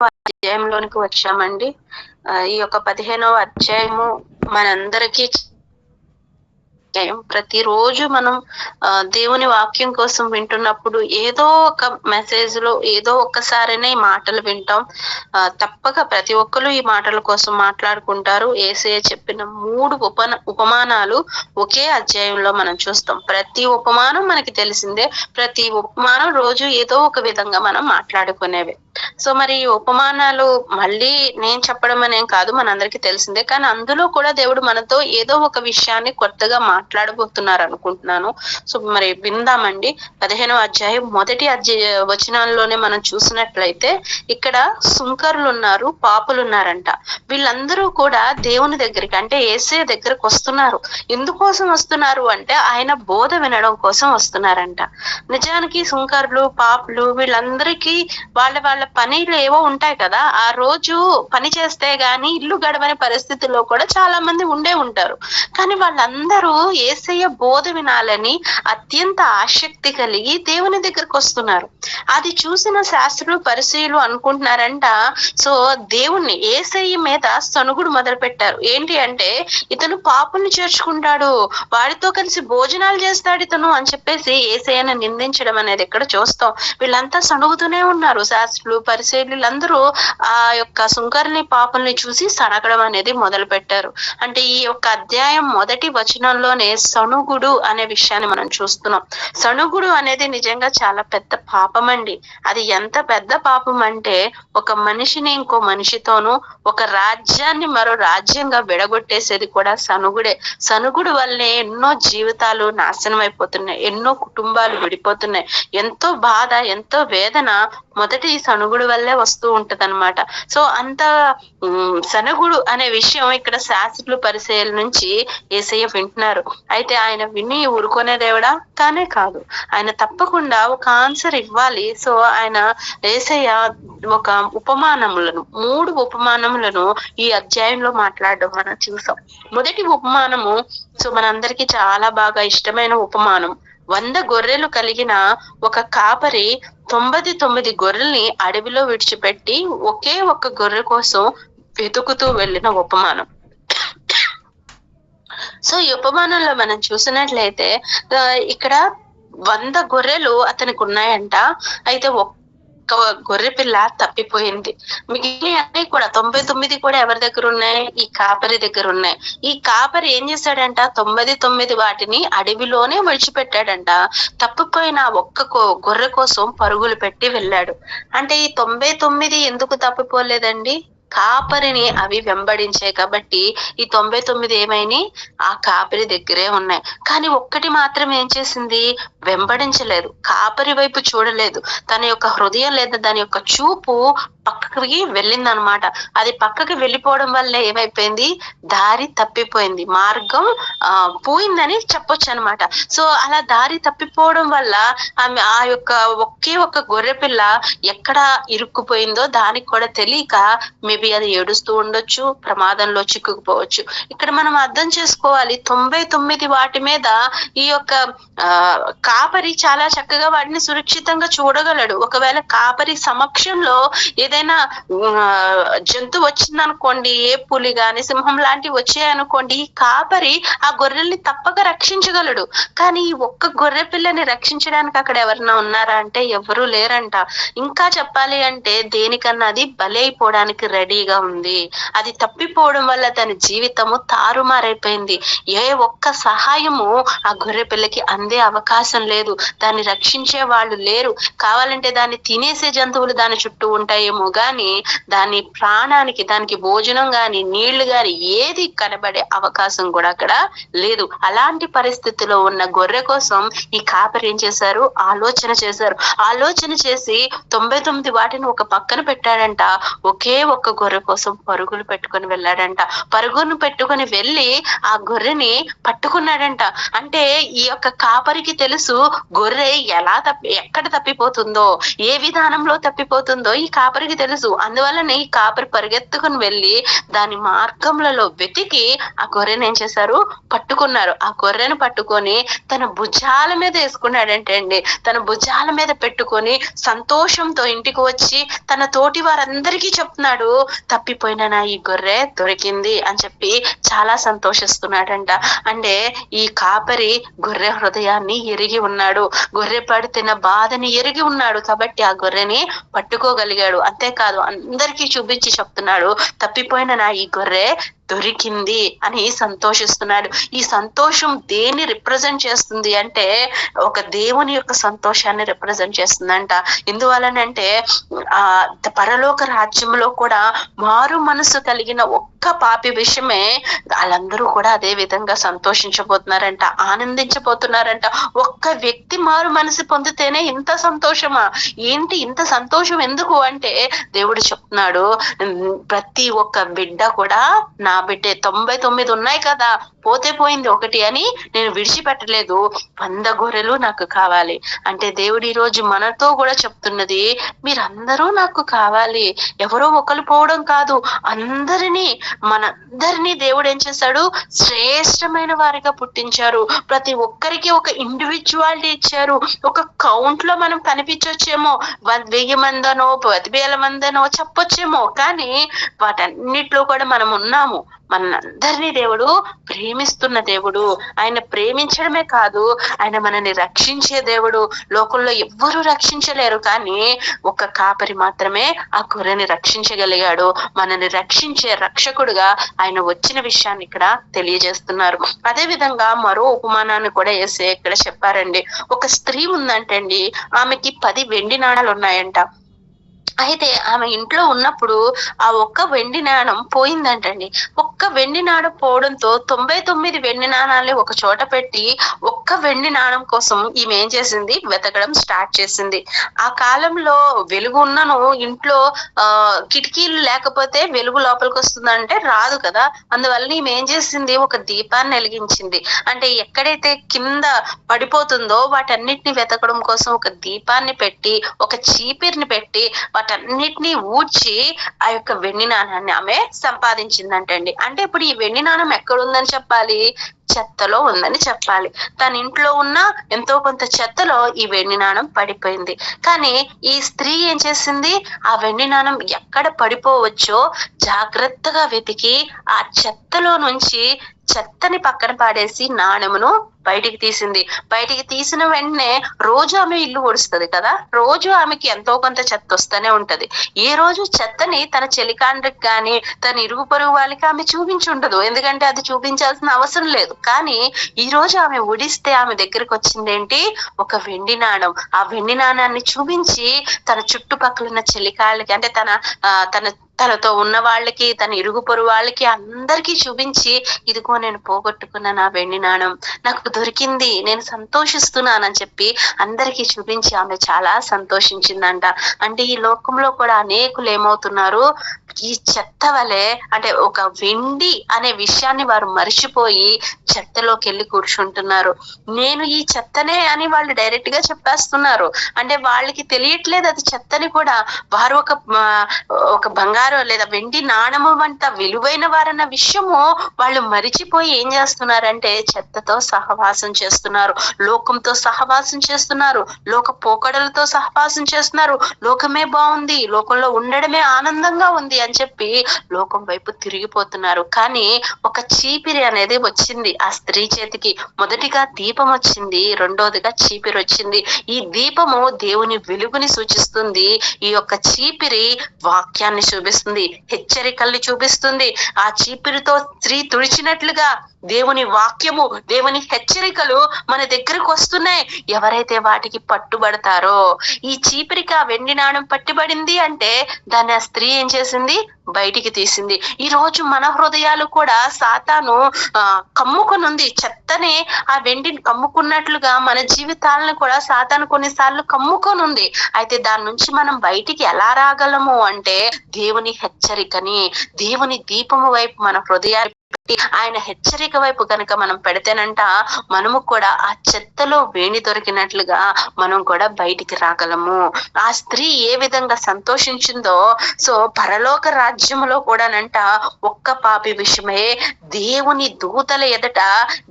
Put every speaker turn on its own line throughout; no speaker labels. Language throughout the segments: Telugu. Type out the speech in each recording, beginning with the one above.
అధ్యాయంలోనికి వచ్చామండి. ఈ యొక్క 15వ అధ్యాయము మనందరికీ ప్రతిరోజు మనం దేవుని వాక్యం కోసం వింటున్నప్పుడు ఏదో ఒక మెసేజ్ లో ఏదో ఒక్కసారైనా ఈ మాటలు వింటాం. తప్పక ప్రతి ఒక్కరు ఈ మాటల కోసం మాట్లాడుకుంటారు. యేసయ్య చెప్పిన 3 ఉపమానాలు ఒకే అధ్యాయంలో మనం చూస్తాం. ప్రతి ఉపమానం మనకి తెలిసిందే. ప్రతి ఉపమానం రోజు ఏదో ఒక విధంగా మనం మాట్లాడుకునేవి. సో మరి ఈ ఉపమానాలు మళ్ళీ నేను చెప్పడం అనేం కాదు, మనందరికీ తెలిసిందే. కానీ అందులో కూడా దేవుడు మనతో ఏదో ఒక విషయాన్ని కొత్తగా మాట్లాడబోతున్నారు అనుకుంటున్నాను. సో మరి విందామండి. 15వ అధ్యాయం మొదటి వచనాల్లోనే మనం చూసినట్లయితే ఇక్కడ సుంకరులు ఉన్నారు, పాపులు ఉన్నారంట. వీళ్ళందరూ కూడా దేవుని దగ్గరికి అంటే యేసయ్య దగ్గరికి వస్తున్నారు. ఎందుకోసం వస్తున్నారు అంటే ఆయన బోధ వినడం కోసం వస్తున్నారంట. నిజానికి సుంకరులు, పాపులు వీళ్ళందరికీ వాళ్ళ పనులు ఏవో ఉంటాయి కదా, ఆ రోజు పని చేస్తే గాని ఇల్లు గడవని పరిస్థితుల్లో కూడా చాలా మంది ఉండే ఉంటారు. కానీ వాళ్ళందరూ యేసయ్య బోధ వినాలని అత్యంత ఆసక్తి కలిగి దేవుని దగ్గరకు వస్తున్నారు. అది చూసిన శాస్త్రులు, పరిసయ్యులు అనుకుంటున్నారంట, సో దేవుణ్ణి యేసయ్య మీద సనుగుడు మొదలు పెట్టారు. ఏంటి అంటే ఇతను పాపుల్ని చేర్చుకుంటాడు, వాడితో కలిసి భోజనాలు చేస్తాడు ఇతను అని చెప్పేసి యేసయ్యను నిందించడం అనేది ఇక్కడ చూస్తాం. వీళ్ళంతా సనుగుతూనే ఉన్నారు. శాస్త్రులు, పరిసయ్యులు అందరూ ఆ యొక్క సుంకరుని, పాపుల్ని చూసి సనగడం అనేది మొదలు పెట్టారు. అంటే ఈ యొక్క అధ్యాయం మొదటి వచనంలోనే సణుగుడు అనే విషయాన్ని మనం చూస్తున్నాం. సణుగుడు అనేది నిజంగా చాలా పెద్ద పాపం అండి. అది ఎంత పెద్ద పాపం అంటే ఒక మనిషిని ఇంకో మనిషితోనూ, ఒక రాజ్యాన్ని మరో రాజ్యంగా విడగొట్టేసేది కూడా సణుగుడే. సణుగుడు వల్లే ఎన్నో జీవితాలు నాశనం అయిపోతున్నాయి, ఎన్నో కుటుంబాలు విడిపోతున్నాయి. ఎంతో బాధ, ఎంతో వేదన మొదటి సణుగుడు వల్లే వస్తూ ఉంటదన్నమాట. సో అంత సణుగుడు అనే విషయం ఇక్కడ శాస్త్రులు, పరిసయ్యుల నుంచి యేసయ్య వింటున్నారు. అయితే ఆయన విని ఊరుకునే దేవుడా కానే కాదు, ఆయన తప్పకుండా ఒక ఆన్సర్ ఇవ్వాలి. సో ఆయన యేసయ్య ఒక ఉపమానములను 3 ఉపమానములను ఈ అధ్యాయంలో మాట్లాడడం మనం చూసాం. మొదటి ఉపమానము సో మనందరికీ చాలా బాగా ఇష్టమైన ఉపమానం. 100 గొర్రెలు కలిగిన ఒక కాపరి 99 గొర్రెల్ని అడవిలో విడిచిపెట్టి ఒకే ఒక్క గొర్రె కోసం వెతుకుతూ వెళ్ళిన ఉపమానం. సో ఈ ఉపమానంలో మనం చూసినట్లయితే ఇక్కడ 100 గొర్రెలు అతనికి ఉన్నాయంట. అయితే గొర్రె పిల్ల తప్పిపోయింది. మిగిలిన అన్ని కూడా 99 కూడా ఎవరి దగ్గర ఉన్నాయి? ఈ కాపరి దగ్గర ఉన్నాయి. ఈ కాపరి ఏం చేశాడంట? 99 వాటిని అడవిలోనే విడిచిపెట్టాడంట. తప్పిపోయిన ఒక్క గొర్రె కోసం పరుగులు పెట్టి వెళ్ళాడు. అంటే ఈ 99 ఎందుకు తప్పిపోలేదండి? కాపరిని అవి వెంబడించాయి కాబట్టి ఈ 99 ఏమైనాయి? ఆ కాపరి దగ్గరే ఉన్నాయి. కానీ ఒక్కటి మాత్రం ఏం చేసింది? వెంబడించలేదు, కాపరి వైపు చూడలేదు. తన యొక్క హృదయం లేదా దాని యొక్క చూపు పక్కకి వెళ్ళిందనమాట. అది పక్కకి వెళ్ళిపోవడం వల్ల ఏమైపోయింది? దారి తప్పిపోయింది, మార్గం పోయిందని చెప్పొచ్చు అనమాట. సో అలా దారి తప్పిపోవడం వల్ల ఆమె ఆ యొక్క ఒకే ఒక్క గొర్రె పిల్ల ఎక్కడ ఇరుక్కుపోయిందో దానికి కూడా తెలియక మేబీ అది ఏడుస్తూ ఉండొచ్చు, ప్రమాదంలో చిక్కుకుపోవచ్చు. ఇక్కడ మనం అర్థం చేసుకోవాలి, 99 వాటి మీద ఈ యొక్క కాపరి చాలా చక్కగా వాటిని సురక్షితంగా చూడగలడు. ఒకవేళ కాపరి సమక్షంలో ఏదైనా జంతువు వచ్చిందనుకోండి, ఏ పులి గాని సింహం లాంటివి వచ్చాయనుకోండి, ఈ కాపరి ఆ గొర్రెల్ని తప్పక రక్షించగలడు. కానీ ఈ ఒక్క గొర్రె పిల్లని రక్షించడానికి అక్కడ ఎవరన్నా ఉన్నారా అంటే ఎవరూ లేరంట. ఇంకా చెప్పాలి అంటే దేనికన్నా అది బలైపోవడానికి రెడీగా ఉంది. అది తప్పిపోవడం వల్ల తన జీవితము తారుమారైపోయింది. ఏ ఒక్క సహాయము ఆ గొర్రె పిల్లకి అందే అవకాశం లేదు. దాన్ని రక్షించే వాళ్ళు లేరు. కావాలంటే దాన్ని తినేసే జంతువులు దాని చుట్టూ ఉంటాయేమో గాని దాని ప్రాణానికి, దానికి భోజనం గాని నీళ్లు గాని ఏది కనబడే అవకాశం కూడా అక్కడ లేదు. అలాంటి పరిస్థితిలో ఉన్న గొర్రె కోసం ఈ కాపరి ఏం చేశారు? ఆలోచన చేసి 99 వాటిని ఒక పక్కన పెట్టాడంట. ఒకే ఒక్క గొర్రె కోసం పరుగులు పెట్టుకొని వెళ్ళాడంట. పరుగును పెట్టుకొని వెళ్ళి ఆ గొర్రెని పట్టుకున్నాడంట. అంటే ఈ యొక్క కాపరికి తెలుసు గొర్రె ఎక్కడ తప్పిపోతుందో, ఏ విధానంలో తప్పిపోతుందో ఈ కాపరికి కాపరికి తెలుసు. అందువల్లనే ఈ కాపరి పరిగెత్తుకుని వెళ్ళి దాని మార్గములలో వెతికి ఆ గొర్రెని ఏం చేశారు, పట్టుకున్నారు. ఆ గొర్రెను పట్టుకొని తన భుజాల మీద వేసుకున్నాడంటే అండి. తన భుజాల మీద పెట్టుకొని సంతోషంతో ఇంటికి వచ్చి తన తోటి వారందరికీ చెప్తున్నాడు, తప్పిపోయిన నా ఈ గొర్రె దొరికింది అని చెప్పి చాలా సంతోషిస్తున్నాడంట. అంటే ఈ కాపరి గొర్రె హృదయాన్ని ఎరిగి ఉన్నాడు, గొర్రె పడుతున్న బాధని ఎరిగి ఉన్నాడు కాబట్టి ఆ గొర్రెని పట్టుకోగలిగాడు. అంతేకాదు అందరికీ చూపించి చెప్తున్నాడు, తప్పిపోయిన నా ఈ గొర్రె దొరికింది అని సంతోషిస్తున్నాడు. ఈ సంతోషం దేన్ని రిప్రజెంట్ చేస్తుంది అంటే ఒక దేవుని యొక్క సంతోషాన్ని రిప్రజెంట్ చేస్తుందంట. ఎందువలనంటే ఆ పరలోక రాజ్యంలో కూడా మారు మనసు కలిగిన ఒక్క పాపి విషయమే వాళ్ళందరూ కూడా అదే విధంగా సంతోషించబోతున్నారంట, ఆనందించబోతున్నారంట. ఒక్క వ్యక్తి మారు మనసు పొందితేనే ఇంత సంతోషమా? ఏంటి ఇంత సంతోషం ఎందుకు అంటే దేవుడు చెప్తున్నాడు, ప్రతి ఒక్క బిడ్డ కూడా నా బిడ్డే. 99 ఉన్నాయి కదా, పోతే పోయింది ఒకటి అని నేను విడిచిపెట్టలేదు, 100 గొర్రెలు నాకు కావాలి. అంటే దేవుడు ఈ రోజు మనతో కూడా చెప్తున్నది, మీరందరూ నాకు కావాలి. ఎవరో ఒకరు పోవడం కాదు, అందరినీ మనందరినీ దేవుడు ఏం చేశాడు, శ్రేష్టమైన వారిగా పుట్టించారు. ప్రతి ఒక్కరికి ఒక ఇండివిజువాలిటీ ఇచ్చారు. ఒక కౌంట్ లో మనం కనిపించొచ్చేమో, 1000 మందనో 10,000 మందనో చెప్పొచ్చేమో, కానీ వాటన్నిటిలో కూడా మనం ఉన్నాము. మనందరినీ దేవుడు ప్రేమిస్తున్న దేవుడు. ఆయన ప్రేమించడమే కాదు, ఆయన మనల్ని రక్షించే దేవుడు. లోకంలో ఎవ్వరూ రక్షించలేరు, కానీ ఒక కాపరి మాత్రమే ఆ గొర్రెని రక్షించగలిగాడు. మనల్ని రక్షించే రక్షకుడుగా ఆయన వచ్చిన విషయాన్ని ఇక్కడ తెలియజేస్తున్నారు. అదే విధంగా మరో ఉపమానాన్ని కూడా యేసయ్య ఇక్కడ చెప్పారండి. ఒక స్త్రీ ఉందంటండి, ఆమెకి 10 వెండి నాణాలు ఉన్నాయంట. అయితే ఆమె ఇంట్లో ఉన్నప్పుడు ఆ ఒక్క వెండి నాణం పోయిందంటండి. ఒక్క వెండి నాణం పోవడంతో 99 వెండి నాణాలని ఒక చోట పెట్టి ఒక్క వెండి నాణం కోసం ఈమె ఏం చేసింది, వెతకడం స్టార్ట్ చేసింది. ఆ కాలంలో వెలుగు ఉన్నను ఇంట్లో కిటికీలు లేకపోతే వెలుగు లోపలికి వస్తుందంటే రాదు కదా. అందువల్ల ఈమె ఏం చేసింది, ఒక దీపాన్ని వెలిగించింది. అంటే ఎక్కడైతే కింద పడిపోతుందో వాటన్నిటిని వెతకడం కోసం ఒక దీపాన్ని పెట్టి, ఒక చీపిరిని పెట్టి వాటన్నిటిని ఊడ్చి ఆ యొక్క వెండి నాణాన్ని ఆమె సంపాదించిందంటండి. అంటే ఇప్పుడు ఈ వెండి నాణం ఎక్కడుందని చెప్పాలి, చెత్తలో ఉందని చెప్పాలి. తన ఇంట్లో ఉన్న ఎంతో కొంత చెత్తలో ఈ వెండి నాణం పడిపోయింది. కానీ ఈ స్త్రీ ఏం చేసింది, ఆ వెండి నాణం ఎక్కడ పడిపోవచ్చో జాగ్రత్తగా వెతికి ఆ చెత్తలో నుంచి చెత్తని పక్కన పాడేసి నాణెమును బయటికి తీసింది. బయటికి తీసిన వెంటనే రోజు ఆమె ఇల్లు ఊడుస్తుంది కదా, రోజు ఆమెకి ఎంతో కొంత చెత్త వస్తూనే ఉంటది. ఏ రోజు చెత్తని తన చెలికాండ్రికి కానీ తన ఇరుగు పొరుగు వాళ్ళకి ఆమె చూపించి ఉండదు, ఎందుకంటే అది చూపించాల్సిన అవసరం లేదు. కానీ ఈ రోజు ఆమె ఊడిస్తే ఆమె దగ్గరికి వచ్చింది ఏంటి, ఒక వెండి నాణం. ఆ వెండి నాణాన్ని చూపించి తన చుట్టుపక్కల ఉన్న చెలికాళ్ళకి, అంటే తనతో ఉన్న వాళ్ళకి, తన ఇరుగు పొరుగు వాళ్ళకి అందరికీ చూపించి, ఇదిగో నేను పోగొట్టుకున్న నా వెండి నాణం నాకు దొరికింది, నేను సంతోషిస్తున్నానని చెప్పి అందరికీ చూపించి ఆమె చాలా సంతోషించిందంట. అంటే ఈ లోకంలో కూడా అనేకులు ఏమవుతున్నారు, ఈ చెత్త వలె, అంటే ఒక వెండి అనే విషయాన్ని వారు మర్చిపోయి చెత్తలోకి వెళ్ళి కూర్చుంటున్నారు. నేను ఈ చెత్తనే అని వాళ్ళు డైరెక్ట్ గా చెప్పేస్తున్నారు. అంటే వాళ్ళకి తెలియట్లేదు అది చెత్తని కూడా. వారు ఒక బంగారు లేదా వెండి నాణము అంత విలువైన వారన్న విషయము వాళ్ళు మరిచిపోయి ఏం చేస్తున్నారంటే చెత్తతో సహవాసం చేస్తున్నారు, లోకంతో సహవాసం చేస్తున్నారు, లోక పోకడలతో సహవాసం చేస్తున్నారు. లోకమే బాగుంది, లోకంలో ఉండడమే ఆనందంగా ఉంది అని చెప్పి లోకం వైపు తిరిగిపోతున్నారు. కానీ ఒక చీపిరి అనేది వచ్చింది ఆ స్త్రీ చేతికి. మొదటిగా దీపం వచ్చింది, రెండోదిగా చీపిరి వచ్చింది. ఈ దీపము దేవుని వెలుగుని సూచిస్తుంది, ఈ యొక్క చీపిరి వాక్యాన్ని చూపిస్తుంది, హెచ్చరికల్ని చూపిస్తుంది. ఆ చీపిరితో స్త్రీ తుడిచినట్లుగా దేవుని వాక్యము, దేవుని హెచ్చరికలు మన దగ్గరకు వస్తున్నాయి. ఎవరైతే వాటికి పట్టుబడతారో, ఈ చీపిరికి ఆ వెండి నాణం పట్టుబడింది అంటే దాన్ని ఆ స్త్రీ ఏం చేసింది, బయటికి తీసింది. ఈ రోజు మన హృదయాలు కూడా సాతాను కమ్ముకునుంది. చెత్తని ఆ వెండిని కమ్ముకున్నట్లుగా మన జీవితాలను కూడా సాతాను కొన్నిసార్లు కమ్ముకొనుంది. అయితే దాని నుంచి మనం బయటికి ఎలా రాగలము అంటే దేవుని హెచ్చరికని, దేవుని దీపము వైపు మన హృదయాలు ఆయన హెచ్చరిక వైపు కనుక మనం పెడితేనంట మనము కూడా ఆ చెత్తలో వేణి దొరికినట్లుగా మనం కూడా బయటికి రాగలము. ఆ స్త్రీ ఏ విధంగా సంతోషించిందో సో పరలోక రాజ్యములో కూడానంట ఒక్క పాపి విషయమే దేవుని దూతల ఎదుట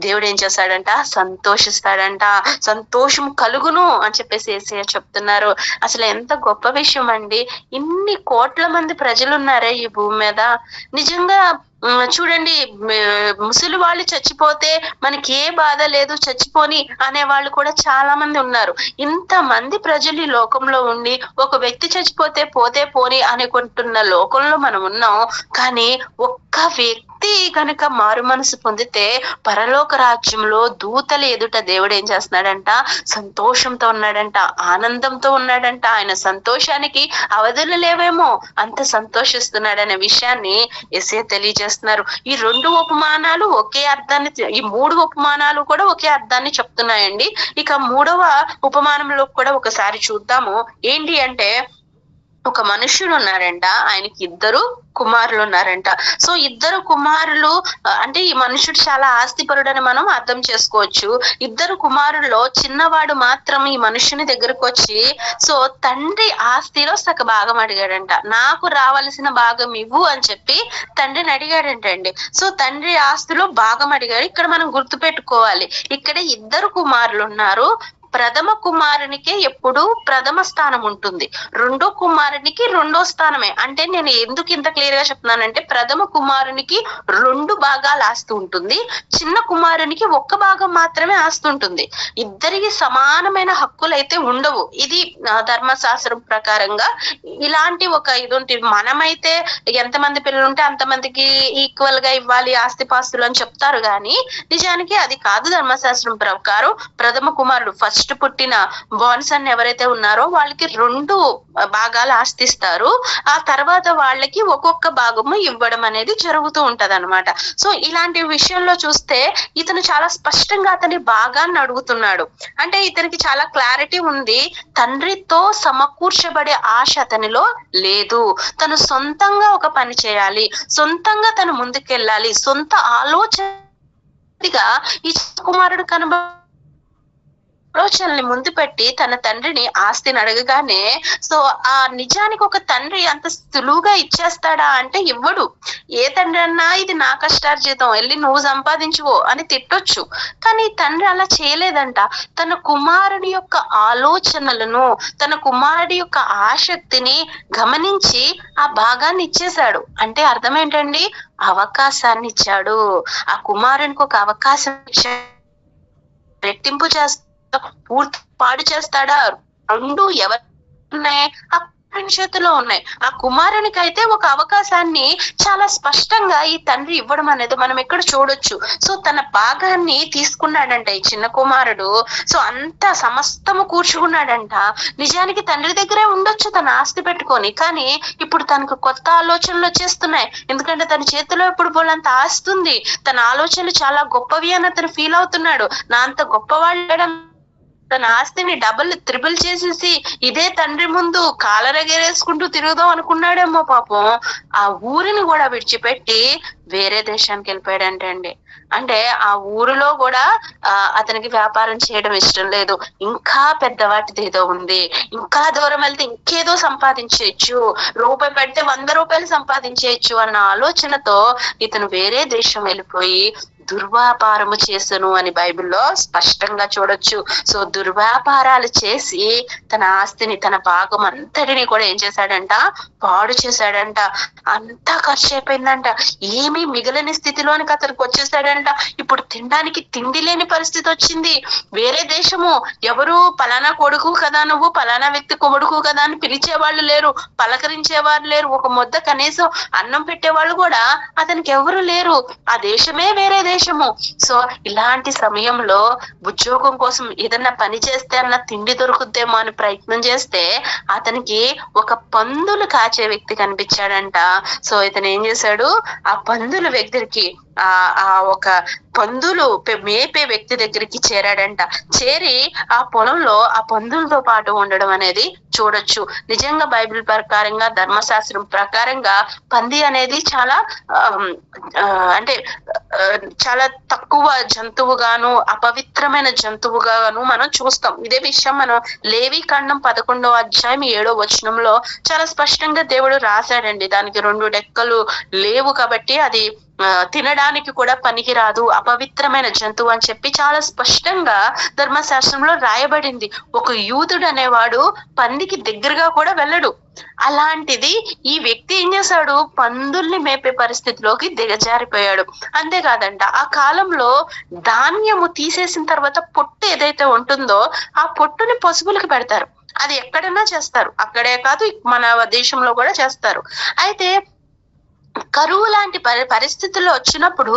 దేవుడు ఏం చేస్తాడంట, సంతోషిస్తాడంట. సంతోషం కలుగును అని చెప్పేసి యేసయ్య చెప్తున్నారు. అసలు ఎంత గొప్ప విషయం అండి. ఇన్ని కోట్ల మంది ప్రజలు ఉన్నారే ఈ భూమి మీద. నిజంగా చూడండి, ముసలి వాళ్ళు చచ్చిపోతే మనకి ఏ బాధ లేదు, చచ్చిపోని అనే వాళ్ళు కూడా చాలా మంది ఉన్నారు. ఇంత మంది ప్రజలు ఈ లోకంలో ఉండి ఒక వ్యక్తి చచ్చిపోతే పోతే పోని అనుకుంటున్న లోకంలో మనం ఉన్నాం. కానీ ఒక్క వ్యక్తి కనుక మారు మనసు పొందితే పరలోక రాజ్యంలో దూతల ఎదుట దేవుడు ఏం చేస్తున్నాడంట, సంతోషంతో ఉన్నాడంట, ఆనందంతో ఉన్నాడంట. ఆయన సంతోషానికి అవధులు లేవేమో, అంత సంతోషిస్తున్నాడనే విషయాన్ని యేసయ్య తెలియజేస్తున్నారు. ఈ 2 ఉపమానాలు ఒకే అర్థాన్ని, ఈ 3 ఉపమానాలు కూడా ఒకే అర్థాన్ని చెప్తున్నాయండి. ఇక 3వ ఉపమానంలో కూడా ఒకసారి చూద్దాము. ఏంటి అంటే, ఒక మనుష్యుడు ఉన్నారంట, ఆయనకి 2 కుమారులు ఉన్నారంట. సో 2 కుమారులు అంటే ఈ మనుషుడు చాలా ఆస్తిపరుడని మనం అర్థం చేసుకోవచ్చు. 2 కుమారుల్లో చిన్నవాడు మాత్రం ఈ మనుషుని దగ్గరకు వచ్చి సో తండ్రి ఆస్తిలో సగ భాగం అడిగాడంట. నాకు రావాల్సిన భాగం ఇవ్వు అని చెప్పి తండ్రిని అడిగాడంటండి. సో తండ్రి ఆస్తిలో భాగం అడిగాడు. ఇక్కడ మనం గుర్తు పెట్టుకోవాలి, ఇక్కడ 2 కుమారులు ఉన్నారు. ప్రథమ కుమారునికే ఎప్పుడు ప్రథమ స్థానం ఉంటుంది, రెండో కుమారునికి రెండో స్థానమే. అంటే నేను ఎందుకు ఇంత క్లియర్ గా చెప్తున్నానంటే, ప్రథమ కుమారునికి 2 భాగాలు ఆస్తి ఉంటుంది, చిన్న కుమారునికి 1 భాగం మాత్రమే ఆస్తి ఉంటుంది. ఇద్దరికి సమానమైన హక్కులు అయితే ఉండవు. ఇది ధర్మశాస్త్రం ప్రకారంగా ఇలాంటి ఒక ఇది ఉంటుంది. మనమైతే ఎంతమంది పిల్లలు ఉంటే అంతమందికి ఈక్వల్ గా ఇవ్వాలి ఆస్తిపాస్తులు అని చెప్తారు, కానీ నిజానికి అది కాదు. ధర్మశాస్త్రం ప్రకారం ప్రథమ కుమారుడు ఫస్ట్ పుట్టిన బాన్స్ అని ఎవరైతే ఉన్నారో వాళ్ళకి 2 భాగాలు ఆస్తిస్తారు. ఆ తర్వాత వాళ్ళకి ఒక్కొక్క భాగము ఇవ్వడం అనేది జరుగుతూ ఉంటది అనమాట. సో ఇలాంటి విషయంలో చూస్తే ఇతను చాలా స్పష్టంగా అతని భాగాన్ని అడుగుతున్నాడు. అంటే ఇతనికి చాలా క్లారిటీ ఉంది, తండ్రితో సమకూర్చబడే ఆశ అతనిలో లేదు. తను సొంతంగా ఒక పని చేయాలి, సొంతంగా తను ముందుకెళ్ళాలి, సొంత ఆలోచనగా ఈ కుమారుడు ఆలోచనల్ని ముందు పెట్టి తన తండ్రిని ఆస్తిని అడగగానే సో ఆ నిజానికి ఒక తండ్రి అంత సులువుగా ఇచ్చేస్తాడా అంటే ఇవ్వడు. ఏ తండ్రి అన్నా ఇది నా కష్టార్జితం, వెళ్ళి నువ్వు సంపాదించుకో అని తిట్టొచ్చు, కానీ తండ్రి అలా చేయలేదంట. తన కుమారుడి యొక్క ఆలోచనలను, తన కుమారుడి యొక్క ఆసక్తిని గమనించి ఆ భాగాన్ని ఇచ్చేశాడు. అంటే అర్థం ఏంటండి, అవకాశాన్ని ఇచ్చాడు. ఆ కుమారునికి ఒక అవకాశం ఇచ్చాడు. రెట్టింపు చేస్తా, పూర్తి పాడు చేస్తాడా, 2 ఎవరు ఉన్నాయి, ఆ కుమారుని చేతిలో ఉన్నాయి. ఆ కుమారునికి అయితే ఒక అవకాశాన్ని చాలా స్పష్టంగా ఈ తండ్రి ఇవ్వడం అనేది మనం ఎక్కడ చూడొచ్చు. సో తన భాగాన్ని తీసుకున్నాడంట ఈ చిన్న కుమారుడు. సో అంత సమస్తము కూర్చుకున్నాడంట. నిజానికి తండ్రి దగ్గరే ఉండొచ్చు తన ఆస్తి పెట్టుకొని, కానీ ఇప్పుడు తనకు కొత్త ఆలోచనలు వచ్చేస్తున్నాయి. ఎందుకంటే తన చేతిలో ఇప్పుడు పోలంత ఆస్తి ఉంది, తన ఆలోచనలు చాలా గొప్పవి అని అతను ఫీల్ అవుతున్నాడు. నా అంత గొప్పవాళ్ళడం తన ఆస్తిని డబుల్ త్రిబుల్ చేసేసి ఇదే తండ్రి ముందు కాలరగేరేసుకుంటూ తిరుగుదాం అనుకున్నాడేమో పాపం. ఆ ఊరిని కూడా విడిచిపెట్టి వేరే దేశానికి వెళ్ళిపోయాడంటండి. అంటే ఆ ఊరిలో కూడా అతనికి వ్యాపారం చేయడం ఇష్టం లేదు, ఇంకా పెద్దవాటిది ఏదో ఉంది, ఇంకా దూరం వెళ్తే ఇంకేదో సంపాదించేయచ్చు, రూపాయి పెడితే 100 రూపాయలు సంపాదించేయచ్చు అన్న ఆలోచనతో ఇతను వేరే దేశం వెళ్ళిపోయి దుర్వ్యాపారము చేసను అని బైబిల్లో స్పష్టంగా చూడొచ్చు. సో దుర్వ్యాపారాలు చేసి తన ఆస్తిని, తన భాగం అంతటిని కూడా ఏం చేశాడంట, పాడు చేశాడంట. అంతా ఖర్చు అయిపోయిందంట. ఏమీ మిగిలిన స్థితిలోనికి అతనికి వచ్చేసాడంట. ఇప్పుడు తినడానికి తిండి లేని పరిస్థితి వచ్చింది. వేరే దేశము, ఎవరు పలానా కొడుకు కదా, నువ్వు పలానా వ్యక్తి కొడుకు కదా అని పిలిచేవాళ్ళు లేరు, పలకరించేవారు లేరు, ఒక ముద్ద కనీసం అన్నం పెట్టేవాళ్ళు కూడా అతనికి ఎవరు లేరు. ఆ దేశమే వేరే దేశము. సో ఇలాంటి సమయంలో ఉద్యోగం కోసం ఏదన్నా పని చేస్తే అన్న తిండి దొరుకుద్దేమో అని ప్రయత్నం చేస్తే అతనికి ఒక పందులు కాచే వ్యక్తి కనిపించాడంట. సో ఇతను ఏం చేశాడు, ఆ పందుల దగ్గరికి ఆ ఒక పందులు మేపే వ్యక్తి దగ్గరికి చేరాడంట. చేరి ఆ పొలంలో ఆ పందులతో పాటు ఉండడం అనేది చూడొచ్చు. నిజంగా బైబిల్ ప్రకారంగా, ధర్మశాస్త్రం ప్రకారంగా పంది అనేది చాలా అంటే చాలా తక్కువ జంతువుగాను, అపవిత్రమైన జంతువుగాను మనం చూస్తాం. ఇదే విషయం మనం లేవీకాండం 11వ అధ్యాయం 7వ వచనంలో చాలా స్పష్టంగా దేవుడు రాశాడండి. దానికి 2 డెక్కలు లేవు కాబట్టి అది తినడానికి కూడా పనికిరాదు, అపవిత్రమైన జంతువు అని చెప్పి చాలా స్పష్టంగా ధర్మశాస్త్రంలో రాయబడింది. ఒక యూదుడు అనేవాడు పందికి దగ్గరగా కూడా వెళ్ళడు. అలాంటిది ఈ వ్యక్తి ఏం చేశాడు? పందుల్ని మేపే పరిస్థితిలోకి దిగజారిపోయాడు. అంతేకాదంట, ఆ కాలంలో ధాన్యము తీసేసిన తర్వాత పొట్టు ఏదైతే ఉంటుందో ఆ పొట్టుని పశువులకు పెడతారు. అది ఎక్కడైనా చేస్తారు, అక్కడే కాదు మన దేశంలో కూడా చేస్తారు. అయితే కరువు లాంటి పరిస్థితుల్లో వచ్చినప్పుడు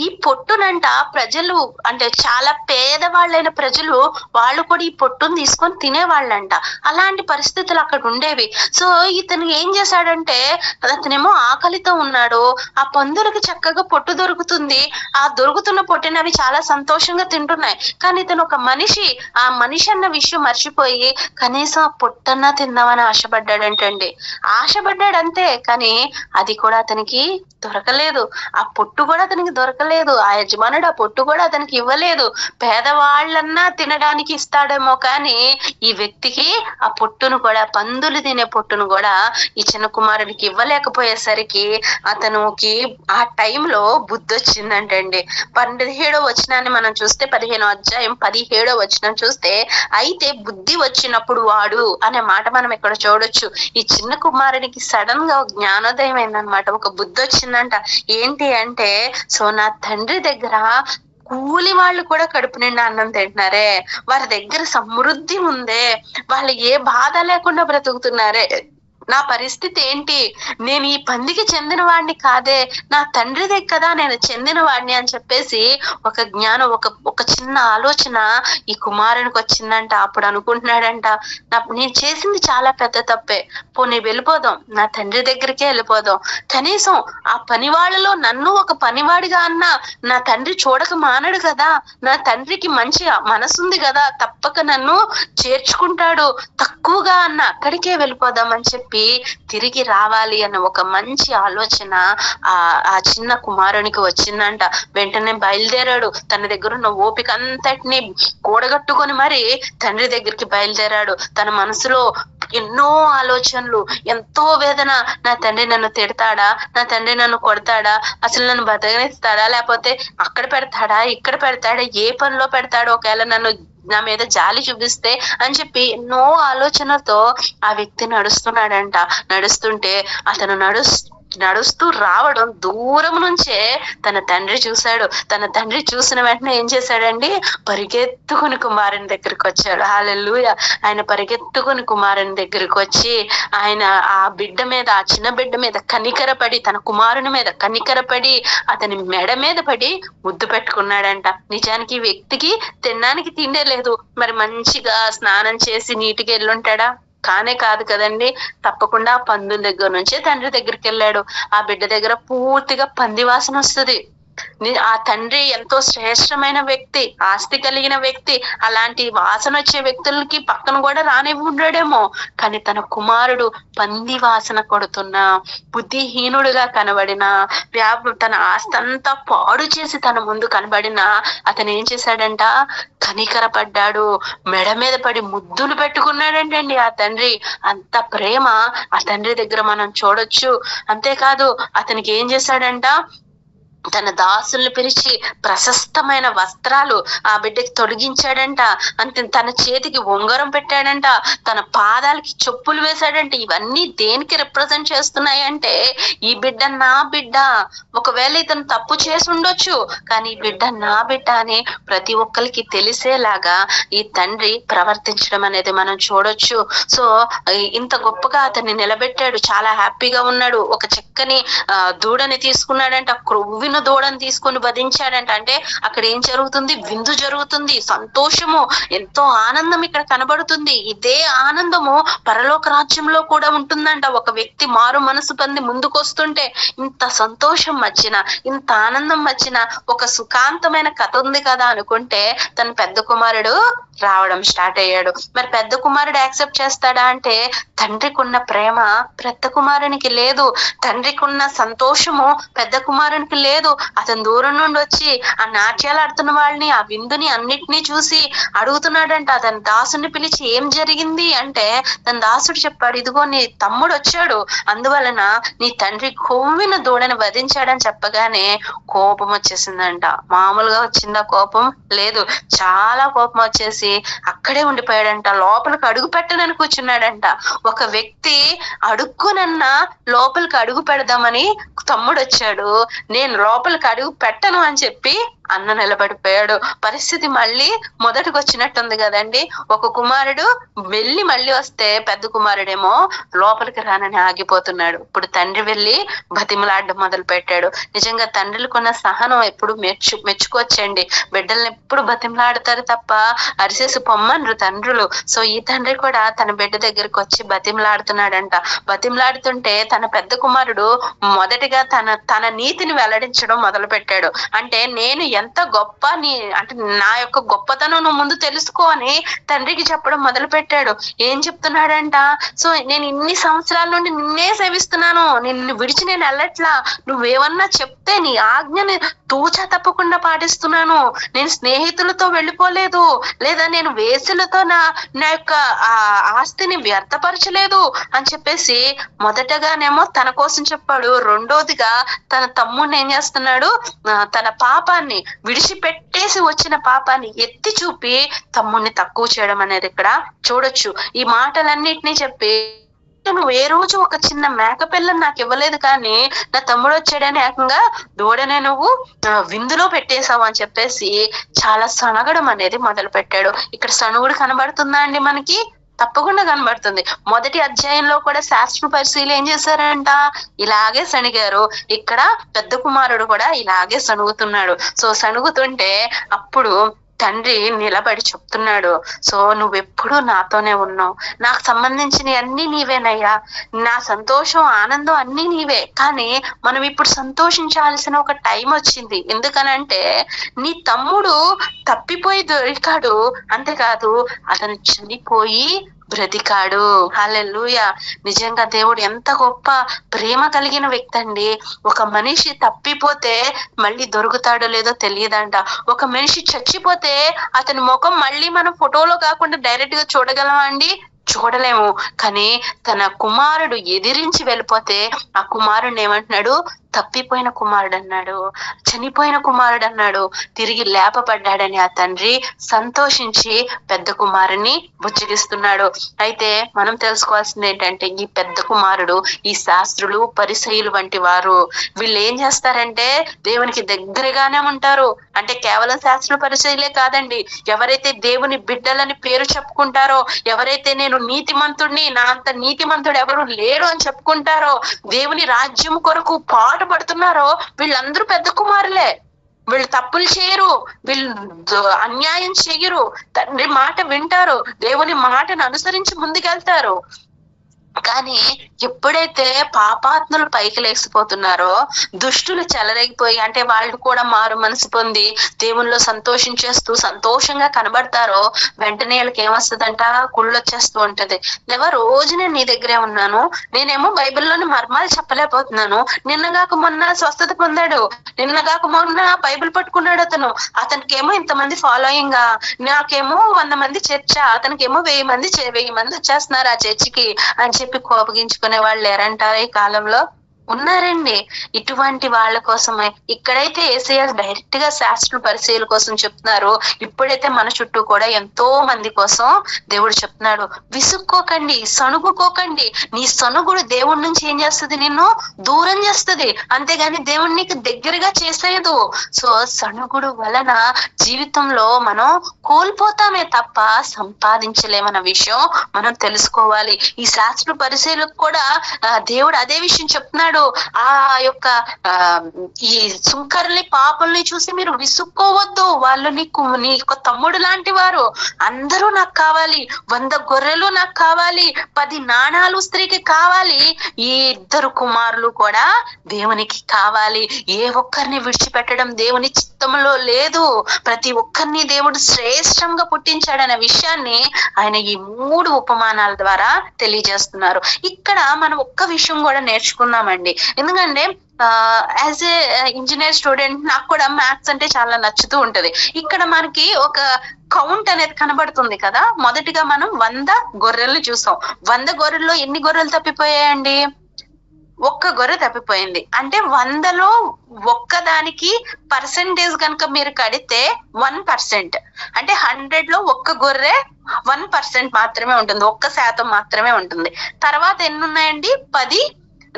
ఈ పొట్టునంట ప్రజలు, అంటే చాలా పేదవాళ్ళైన ప్రజలు, వాళ్ళు కూడా ఈ పొట్టును తీసుకొని తినేవాళ్ళంట. అలాంటి పరిస్థితులు అక్కడ ఉండేవి. సో ఇతను ఏం చేశాడంటే, అతనేమో ఆకలితో ఉన్నాడు, ఆ పందులకి చక్కగా పొట్టు దొరుకుతుంది, ఆ దొరుకుతున్న పొట్టుని అవి చాలా సంతోషంగా తింటున్నాయి. కానీ ఇతను ఒక మనిషి, ఆ మనిషి అన్న విషయం మర్చిపోయి కనీసం ఆ పొట్టన్నా తిందామని ఆశపడ్డాడంటండి. ఆశపడ్డాడు అంతే, కానీ అది కూడా అతనికి దొరకలేదు. ఆ పొట్టు కూడా అతనికి దొరకలేదు. ఆ యజమానుడు ఆ పొట్టు కూడా అతనికి ఇవ్వలేదు. పేదవాళ్ళన్నా తినడానికి ఇస్తాడేమో కానీ ఈ వ్యక్తికి ఆ పొట్టును కూడా, పందులు తినే పొట్టును కూడా ఈ చిన్న కుమారుడికి ఇవ్వలేకపోయేసరికి అతనికి ఆ టైంలో బుద్ధి వచ్చిందంటండి. 17వ వచనాన్ని మనం చూస్తే, 15వ అధ్యాయం 17వ వచనం చూస్తే, అయితే బుద్ధి వచ్చినప్పుడు వాడు అనే మాట మనం ఇక్కడ చూడొచ్చు. ఈ చిన్న కుమారుడికి సడన్ గా జ్ఞానోదయం అయిందనమాట. ఒక బుద్ధి వచ్చిందంట. ఏంటి అంటే, సో నా తండ్రి దగ్గర కూలి వాళ్ళు కూడా కడుపు నిండా అన్నం తింటున్నారే, వారి దగ్గర సమృద్ధి ఉందే, వాళ్ళు ఏ బాధ లేకుండా బ్రతుకుతున్నారే, నా పరిస్థితి ఏంటి? నేను ఈ పందికి చెందిన వాడిని కాదే, నా తండ్రి దగ్గర కదా నేను చెందిన వాడిని అని చెప్పేసి ఒక జ్ఞానం, ఒక చిన్న ఆలోచన ఈ కుమారునికి వచ్చిందంట. అప్పుడు అనుకుంటున్నాడంట, నేను చేసింది చాలా పెద్ద తప్పే, పోనీ వెళ్ళిపోదాం, నా తండ్రి దగ్గరికే వెళ్ళిపోదాం. కనీసం ఆ పని వాళ్ళలో నన్ను ఒక పనివాడిగా అన్నా నా తండ్రి చూడక మానడు కదా, నా తండ్రికి మంచి మనసుంది కదా, తప్పక నన్ను చేర్చుకుంటాడు, తక్కువగా అన్న అక్కడికే వెళ్ళిపోదాం అని చెప్పి తిరిగి రావాలి అన్న ఒక మంచి ఆలోచన ఆ చిన్న కుమారునికి వచ్చిందంట. వెంటనే బయలుదేరాడు. తన దగ్గర ఉన్న ఓపిక అంతటిని కూడగట్టుకొని మరి తండ్రి దగ్గరికి బయలుదేరాడు. తన మనసులో ఎన్నో ఆలోచనలు, ఎంతో వేదన. నా తండ్రి నన్ను తిడతాడా, నా తండ్రి నన్ను కొడతాడా, అసలు నన్ను బతకనిస్తాడా, లేకపోతే అక్కడ పెడతాడా, ఇక్కడ పెడతాడా, ఏ పనిలో పెడతాడో, ఒకవేళ నన్ను నా మీద జాలి చూపిస్తే అని చెప్పి ఎన్నో ఆలోచనలతో ఆ వ్యక్తి నడుస్తున్నాడంట. నడుస్తుంటే అతను నడుస్తూ రావడం దూరం నుంచే తన తండ్రి చూశాడు. తన తండ్రి చూసిన వెంటనే ఏం చేశాడండి? పరిగెత్తుకుని కుమారుని దగ్గరికి వచ్చాడు. హల్లెలూయా. ఆయన పరిగెత్తుకుని కుమారుని దగ్గరికి వచ్చి ఆయన ఆ బిడ్డ మీద, ఆ చిన్న బిడ్డ మీద కనికరపడి, తన కుమారుని మీద కనికరపడి అతని మెడ మీద పడి ముద్దు పెట్టుకున్నాడంట. నిజానికి ఈ వ్యక్తికి తినడానికి తిండే లేదు. మరి మంచిగా స్నానం చేసి నీటికి వెళ్ళుంటాడా? కానే కాదు కదండి. తప్పకుండా ఆ పందుల దగ్గర నుంచే తండ్రి దగ్గరికి వెళ్ళాడు. ఆ బిడ్డ దగ్గర పూర్తిగా పంది వాసన వస్తుంది. ఆ తండ్రి ఎంతో శ్రేష్టమైన వ్యక్తి, ఆస్తి కలిగిన వ్యక్తి. అలాంటి వాసన వచ్చే వ్యక్తులకి పక్కన కూడా రానివ్వడేమో, కానీ తన కుమారుడు పంది వాసన కొడుతున్న, బుద్ధిహీనుడుగా కనబడిన, తన ఆస్తి అంతా పాడు చేసి తన ముందు కనబడిన అతను ఏం చేశాడంట? కనికరపడ్డాడు, మెడ మీద పడి ముద్దులు పెట్టుకున్నాడంటండి ఆ తండ్రి. అంత ప్రేమ ఆ తండ్రి దగ్గర మనం చూడొచ్చు. అంతేకాదు అతనికి ఏం చేశాడంట? తన దాసుల్ని పిలిచి ప్రశస్తమైన వస్త్రాలు ఆ బిడ్డకి తొడిగించాడంట. అంతే, తన చేతికి ఉంగరం పెట్టాడంట, తన పాదాలకి చెప్పులు వేశాడంట. ఇవన్నీ దేనికి రిప్రజెంట్ చేస్తున్నాయి అంటే, ఈ బిడ్డ నా బిడ్డ. ఒకవేళ ఇతను తప్పు చేసి ఉండొచ్చు, కానీ ఈ బిడ్డ నా బిడ్డ అని ప్రతి ఒక్కరికి తెలిసేలాగా ఈ తండ్రి ప్రవర్తించడం అనేది మనం చూడొచ్చు. సో ఇంత గొప్పగా అతన్ని నిలబెట్టాడు. చాలా హ్యాపీగా ఉన్నాడు. ఒక చక్కని దూడని తీసుకున్నాడంట, క్రొవ్విన దూడను తీసుకొని వధించాడంట. అంటే అక్కడ ఏం జరుగుతుంది? విందు జరుగుతుంది, సంతోషము, ఎంతో ఆనందం ఇక్కడ కనబడుతుంది. ఇదే ఆనందము పరలోక రాజ్యంలో కూడా ఉంటుందంట. ఒక వ్యక్తి మారు మనసు పొంది ముందుకొస్తుంటే ఇంత సంతోషం వచ్చిన, ఇంత ఆనందం వచ్చిన ఒక సుఖాంతమైన కథ ఉంది కదా అనుకుంటే తన పెద్ద కుమారుడు రావడం స్టార్ట్ అయ్యాడు. మరి పెద్ద కుమారుడు యాక్సెప్ట్ చేస్తాడా అంటే తండ్రికి ఉన్న ప్రేమ పెద్ద కుమారునికి లేదు, తండ్రికి ఉన్న సంతోషము పెద్ద కుమారునికి లేదు. అతను దూరం నుండి వచ్చి ఆ నాట్యాలు ఆడుతున్న వాళ్ళని, ఆ విందుని అన్నిటినీ చూసి అడుగుతున్నాడంట. అతని దాసుని పిలిచి ఏం జరిగింది అంటే తన దాసుడు చెప్పాడు, ఇదిగో నీ తమ్ముడు వచ్చాడు, అందువలన నీ తండ్రి కొవ్విన దూడని వధించాడని చెప్పగానే కోపం వచ్చేసిందంట. మామూలుగా వచ్చిందా కోపం? లేదు, చాలా కోపం వచ్చేసి అక్కడే ఉండిపోయాడంట. లోపలికి అడుగు పెట్టనని కూర్చున్నాడంట. ఒక వ్యక్తి అడుక్కునన్నా లోపలికి అడుగు పెడదామని తమ్ముడు వచ్చాడు, నేను లోపలికి అడుగు పెట్టను అని చెప్పి అన్న నిలబడిపోయాడు. పరిస్థితి మళ్ళీ మొదటికి వచ్చినట్టుంది కదండి. ఒక కుమారుడు వెళ్ళి మళ్ళీ వస్తే పెద్ద కుమారుడేమో లోపలికి రానని ఆగిపోతున్నాడు. ఇప్పుడు తండ్రి వెళ్ళి బతిమలాడడం మొదలు పెట్టాడు. నిజంగా తండ్రులకున్న సహనం ఎప్పుడు మెచ్చుకోవచ్చండి. బిడ్డల్ని ఎప్పుడు బతిమలాడతారు తప్ప అరిసేసి పొమ్మన్రు తండ్రులు. సో ఈ తండ్రి కూడా తన బిడ్డ దగ్గరికి వచ్చి బతిమలాడుతున్నాడంట. బతిమలాడుతుంటే తన పెద్ద కుమారుడు మొదటిగా తన నీతిని వెల్లడించడం మొదలు పెట్టాడు. అంటే నేను ఎంత గొప్ప, అంటే నా యొక్క గొప్పతనం నువ్వు ముందు తెలుసుకో అని తండ్రికి చెప్పడం మొదలు పెట్టాడు. ఏం చెప్తున్నాడంట? సో నేను ఇన్ని సంవత్సరాల నుండి నిన్నే సేవిస్తున్నాను, నిన్ను విడిచి నేను వెళ్ళట్లా, నువ్వేమన్నా చెప్తే నీ ఆజ్ఞని తూచా తప్పకుండా పాటిస్తున్నాను, నేను స్నేహితులతో వెళ్ళిపోలేదు, లేదా నేను వేసులతో నా యొక్క ఆస్తిని వ్యర్థపరచలేదు అని చెప్పేసి మొదటగానేమో తన కోసం చెప్పాడు. రెండోదిగా తన తమ్ముడిని ఏం చేస్తున్నాడు? తన పాపాన్ని విడిచిపెట్టేసి వచ్చిన పాపాన్ని ఎత్తి చూపి తమ్ముడిని తక్కువ చేయడం అనేది ఇక్కడ చూడొచ్చు. ఈ మాటలన్నిటినీ చెప్పి నువ్వు ఏ రోజు ఒక చిన్న మేకపిల్లని నాకు ఇవ్వలేదు, కానీ నా తమ్ముడు వచ్చాడని ఏకంగా దూడనే నువ్వు విందులో పెట్టేశావు అని చెప్పేసి చాలా సనగడం అనేది మొదలు పెట్టాడు. ఇక్కడ సనుగుడు కనబడుతుందా అండి మనకి? తప్పకుండా కనబడుతుంది. మొదటి అధ్యాయంలో కూడా శాస్త్ర పరిశీలి ఏం చేశారంట? ఇలాగే సణిగారు. ఇక్కడ పెద్ద కుమారుడు కూడా ఇలాగే సణుగుతున్నాడు. సో సణుగుతుంటే అప్పుడు తండ్రి నిలబడి చెప్తున్నాడు, సో నువ్వెప్పుడు నాతోనే ఉన్నావు, నాకు సంబంధించిన అన్ని నీవేనయ్యా, నా సంతోషం ఆనందం అన్ని నీవే, కానీ మనం ఇప్పుడు సంతోషించాల్సిన ఒక టైం వచ్చింది. ఎందుకనంటే నీ తమ్ముడు తప్పిపోయి దొరికాడు, అంతేకాదు అతను చనిపోయి బ్రతికాడు. హల్లెలూయా. నిజంగా దేవుడు ఎంత గొప్ప ప్రేమ కలిగిన వ్యక్తి అండి. ఒక మనిషి తప్పిపోతే మళ్ళీ దొరుకుతాడో లేదో తెలియదంట. ఒక మనిషి చచ్చిపోతే అతని ముఖం మళ్ళీ మనం ఫోటోలో కాకుండా డైరెక్ట్ గా చూడగలమా అండి? చూడలేము. కానీ తన కుమారుడు ఎదిరించి వెళ్ళిపోతే ఆ కుమారుడిని ఏమంటున్నాడు? తప్పిపోయిన కుమారుడు అన్నాడు, చనిపోయిన కుమారుడు అన్నాడు. తిరిగి లేపబడ్డాడని ఆ తండ్రి సంతోషించి పెద్ద కుమారుని బుజ్జగిస్తున్నాడు. అయితే మనం తెలుసుకోవాల్సింది ఏంటంటే ఈ పెద్ద కుమారుడు, ఈ శాస్త్రులు పరిసయ్యులు వంటి వారు, వీళ్ళు ఏం చేస్తారంటే దేవునికి దగ్గరగానే ఉంటారు. అంటే కేవలం శాస్త్రులు పరిసయ్యులే కాదండి, ఎవరైతే దేవుని బిడ్డలని పేరు చెప్పుకుంటారో, ఎవరైతే నేను నీతిమంతుడిని, నా అంత నీతిమంతుడు ఎవరు లేరు అని చెప్పుకుంటారో, దేవుని రాజ్యం కొరకు పాటుపడుతున్నారో వీళ్ళందరూ పెద్ద కుమారులే. వీళ్ళు తప్పులు చేయరు, వీళ్ళు అన్యాయం చెయ్యరు, తండ్రి మాట వింటారు, దేవుని మాటను అనుసరించి ముందుకెళ్తారు. కానీ ఎప్పుడైతే పాపాత్ములు పైకి లేచిపోతున్నారో, దుష్టులు చెలరేగిపోయి, అంటే వాళ్ళు కూడా మారు మనసు పొంది దేవునిలో సంతోషించేస్తూ సంతోషంగా కనబడతారో, వెంటనే వీళ్ళకి ఏమొస్తుందంట? కుళ్ళు వచ్చేస్తూ ఉంటది. రోజు నేను నీ దగ్గరే ఉన్నాను, నేనేమో బైబిల్లోని మర్మాలు చెప్పలేకపోతున్నాను, నిన్నగాక మొన్న స్వస్థత పొందాడు, నిన్నగాక మొన్న బైబిల్ పట్టుకున్నాడు అతనికి ఏమో ఇంతమంది ఫాలోయింగ్, నాకేమో 100 మంది చర్చ, అతనికేమో 1000 మంది వచ్చేస్తున్నారు ఆ చర్చికి అని చెప్పి కోపగించుకునే వాళ్ళు లేరంటారా ఈ కాలంలో? ఉన్నారండి. ఇటువంటి వాళ్ళ కోసమే ఇక్కడైతే యేసయ్య డైరెక్ట్ గా శాస్త్రుల పరిచయాల కోసం చెప్తున్నారు, ఇప్పుడైతే మన చుట్టూ కూడా ఎంతో మంది కోసం దేవుడు చెప్తున్నాడు. విసుక్కోకండి, సణుగుకోకండి. నీ సణుగుడు దేవుడి నుంచి ఏం చేస్తుంది? నిన్ను దూరం చేస్తుంది, అంతేగాని దేవుడిని నీకు దగ్గరగా చేసేయదు. సో సణుగుడు వలన జీవితంలో మనం కోల్పోతామే తప్ప సంపాదించలేమన్న విషయం మనం తెలుసుకోవాలి. ఈ శాస్త్ర పరిచయాలకు కూడా దేవుడు అదే విషయం చెప్తున్నాడు. అంటున్నాడు, ఆ యొక్క ఆ ఈ సుంకర్ని పాపల్ని చూసి మీరు విసుక్కోవద్దు, వాళ్ళు నీ తమ్ముడు లాంటి వారు, అందరూ నాకు కావాలి, 100 గొర్రెలు నాకు కావాలి, 10 నాణాలు స్త్రీకి కావాలి, ఈ 2 కుమారులు కూడా దేవునికి కావాలి. ఏ ఒక్కరిని విడిచిపెట్టడం దేవుని చిత్తంలో లేదు. ప్రతి ఒక్కరిని దేవుడు శ్రేష్టంగా పుట్టించాడనే విషయాన్ని ఆయన ఈ 3 ఉపమానాల ద్వారా తెలియజేస్తున్నారు. ఇక్కడ మనం ఒక్క విషయం కూడా నేర్చుకున్నామండి. ఎందుకంటే యాజ్ ఏ ఇంజనీర్ స్టూడెంట్ నాకు కూడా మ్యాథ్స్ అంటే చాలా నచ్చుతూ ఉంటది. ఇక్కడ మనకి ఒక కౌంట్ అనేది కనబడుతుంది కదా. మొదటిగా మనం 100 గొర్రెలు చూసాం. 100 గొర్రెల్లో ఎన్ని గొర్రెలు తప్పిపోయాయండి? 1 గొర్రె తప్పిపోయింది. అంటే 100లో ఒక్కదానికి పర్సెంటేజ్ కనుక మీరు కడితే 1%. అంటే 100లో 1 గొర్రె 1% మాత్రమే ఉంటుంది, 1% మాత్రమే ఉంటుంది. తర్వాత ఎన్ని ఉన్నాయండి? 10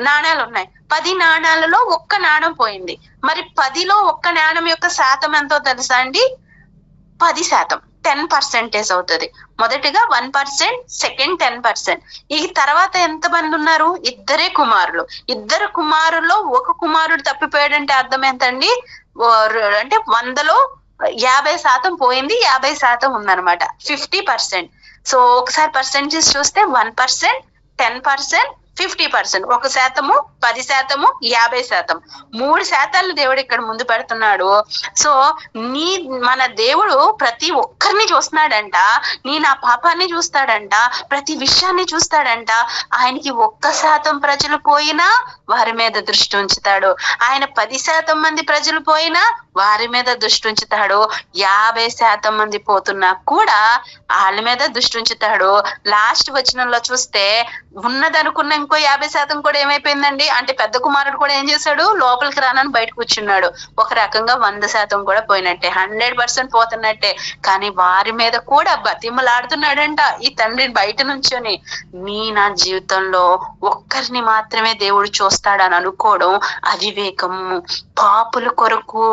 నాణాలు ఉన్నాయి. 10 నాణాలలో 1 నాణం పోయింది. మరి 10లో 1 నాణం యొక్క శాతం ఎంతో తెలుసా అండి? 10%, 10% అవుతుంది. మొదటిగా 1%, సెకండ్ 10%. ఈ తర్వాత ఎంత మంది ఉన్నారు? 2 కుమారులు. 2 కుమారుల్లో 1 కుమారుడు తప్పిపోయాడంటే అర్థం ఎంతండి? అంటే 100లో 50% పోయింది, 50% ఉందన్నమాట, 50%. సో ఒకసారి పర్సెంటేజ్ చూస్తే 1%, 10%, 50%. 1%, 10%, 50%. 3% దేవుడు ఇక్కడ ముందు పెడుతున్నాడు. సో మన దేవుడు ప్రతి ఒక్కరిని చూస్తున్నాడంట. నా పాపాన్ని చూస్తాడంట, ప్రతి విషయాన్ని చూస్తాడంట. ఆయనకి 1% ప్రజలు పోయినా వారి మీద దృష్టి ఉంచుతాడు. ఆయన 10% మంది ప్రజలు పోయినా వారి మీద దృష్టి ఉంచుతాడు. 50% మంది పోతున్నా కూడా వాళ్ళ మీద దృష్టి ఉంచుతాడు. లాస్ట్ వచనంలో చూస్తే ఉన్నదనుకున్న ఇంకో 50% కూడా ఏమైపోయిందండి? అంటే పెద్ద కుమారుడు కూడా ఏం చేశాడు? లోపలికి రానని బయట కూర్చున్నాడు. ఒక రకంగా 100% కూడా పోయినట్టే, 100% పోతున్నట్టే. కానీ వారి మీద కూడా బతిమలాడుతున్నాడంట ఈ తండ్రి బయట నుంచొని. నా జీవితంలో ఒక్కరిని మాత్రమే దేవుడు చూస్తాడని అనుకోవడం అవివేకము. పాపుల కొరకు,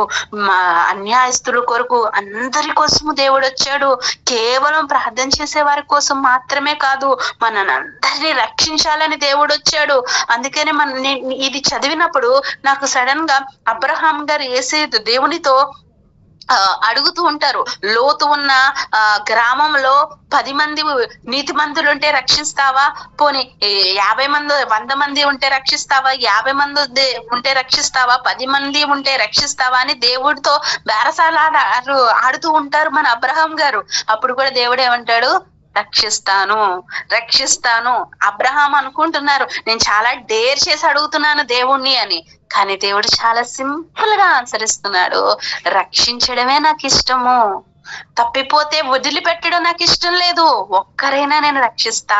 అన్యాయస్తుల కొరకు, అందరి కోసము దేవుడు వచ్చాడు. కేవలం ప్రార్థన చేసే వారి కోసం మాత్రమే కాదు, మనల్ని అందరినీ రక్షించాలని దేవుడు వచ్చాడు. అందుకనే ఇది చదివినప్పుడు నాకు సడన్ గా అబ్రహాం గారు యేసేదు దేవునితో అడుగుతూ ఉంటారు, లోతు ఉన్న గ్రామంలో 10 మంది నీతిమంతులు ఉంటే రక్షిస్తావా? పోనీ 50 మంది 100 మంది ఉంటే రక్షిస్తావా? 50 మంది ఉంటే రక్షిస్తావా? 10 మంది ఉంటే రక్షిస్తావా అని దేవుడితో బేరసాల ఆడుతూ ఉంటారు మన అబ్రహాం గారు. అప్పుడు కూడా దేవుడు ఏమంటాడు? రక్షిస్తాను. అబ్రహాం అనుకుంటున్నారు నేను చాలా డేర్ చేసి అడుగుతున్నాను దేవుణ్ణి అని, కానీ దేవుడు చాలా సింపుల్ గా ఆన్సర్ ఇస్తున్నాడు. రక్షించడమే నాకు ఇష్టము, తప్పిపోతే వదిలిపెట్టడం నాకు ఇష్టం లేదు. ఒక్కరైనా నేను రక్షిస్తా,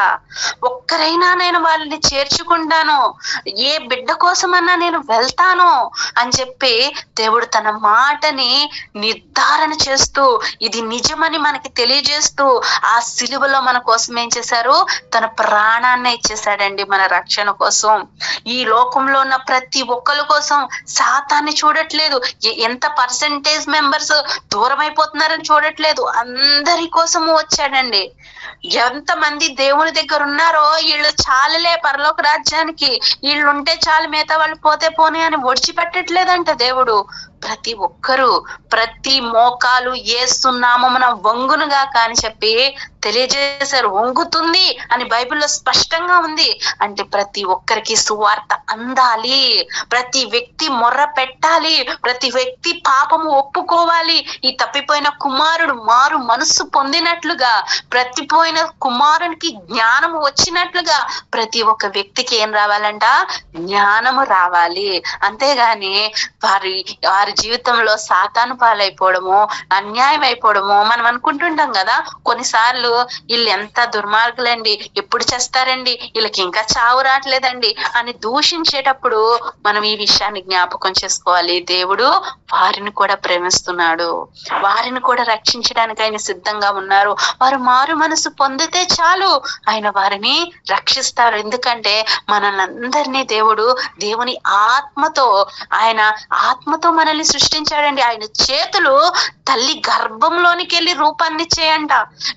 ఒక్కరైనా నేను వాళ్ళని చేర్చుకుంటాను, ఏ బిడ్డ కోసమన్నా నేను వెళ్తాను అని చెప్పి దేవుడు తన మాటని నిర్ధారణ చేస్తూ, ఇది నిజమని మనకి తెలియజేస్తూ, ఆ సిలువలో మన కోసం ఏం చేశారు? తన ప్రాణాన్ని ఇచ్చేసాడండి మన రక్షణ కోసం. ఈ లోకంలో ఉన్న ప్రతి ఒక్కరి కోసం సాతాన్ని చూడట్లేదు. ఎంత పర్సెంటేజ్ మెంబర్స్ దూరం అయిపోతున్నారని చూడట్లేదు, అందరి కోసము వచ్చాడండి. ఎంతమంది దేవుని దగ్గర ఉన్నారో వీళ్ళు చాలులే పరలోక రాజ్యానికి, వీళ్ళు ఉంటే చాలు, మిగతా వాళ్ళు పోతే పోనీ అని ఒడిచిపెట్టట్లేదంట దేవుడు. ప్రతి ఒక్కరూ, ప్రతి మోకాలు యేసు నామమున వంగునుగా కాని చెప్పి తెలియజేశారు. వంగుతుంది అని బైబిల్లో స్పష్టంగా ఉంది. అంటే ప్రతి ఒక్కరికి సువార్త అందాలి, ప్రతి వ్యక్తి మొర్ర పెట్టాలి, ప్రతి వ్యక్తి పాపము ఒప్పుకోవాలి. ఈ తప్పిపోయిన కుమారుడు మారు మనస్సు పొందినట్లుగా, ప్రతిపోయిన కుమారునికి జ్ఞానము వచ్చినట్లుగా ప్రతి ఒక్క వ్యక్తికి ఏం రావాలంట? జ్ఞానము రావాలి. అంతేగాని వారి జీవితంలో సాతాను పాలైపోవడము, అన్యాయం అయిపోవడము. మనం అనుకుంటుంటాం కదా కొన్నిసార్లు, వీళ్ళు ఎంత దుర్మార్గులండి, ఎప్పుడు చేస్తారండి, వీళ్ళకి ఇంకా చావు రావట్లేదండి అని దూషించేటప్పుడు మనం ఈ విషయాన్ని జ్ఞాపకం చేసుకోవాలి. దేవుడు వారిని కూడా ప్రేమిస్తున్నాడు, వారిని కూడా రక్షించడానికి ఆయన సిద్ధంగా ఉన్నారు. వారు మారు మనసు పొందితే చాలు, ఆయన వారిని రక్షిస్తారు. ఎందుకంటే మనల్ని అందరినీ దేవుని ఆత్మతో, ఆయన ఆత్మతో మనల్ని సృష్టించాడండి. ఆయన చేతులు తల్లి గర్భంలోనికి వెళ్ళి రూపాన్ని ఇచ్చేయంట.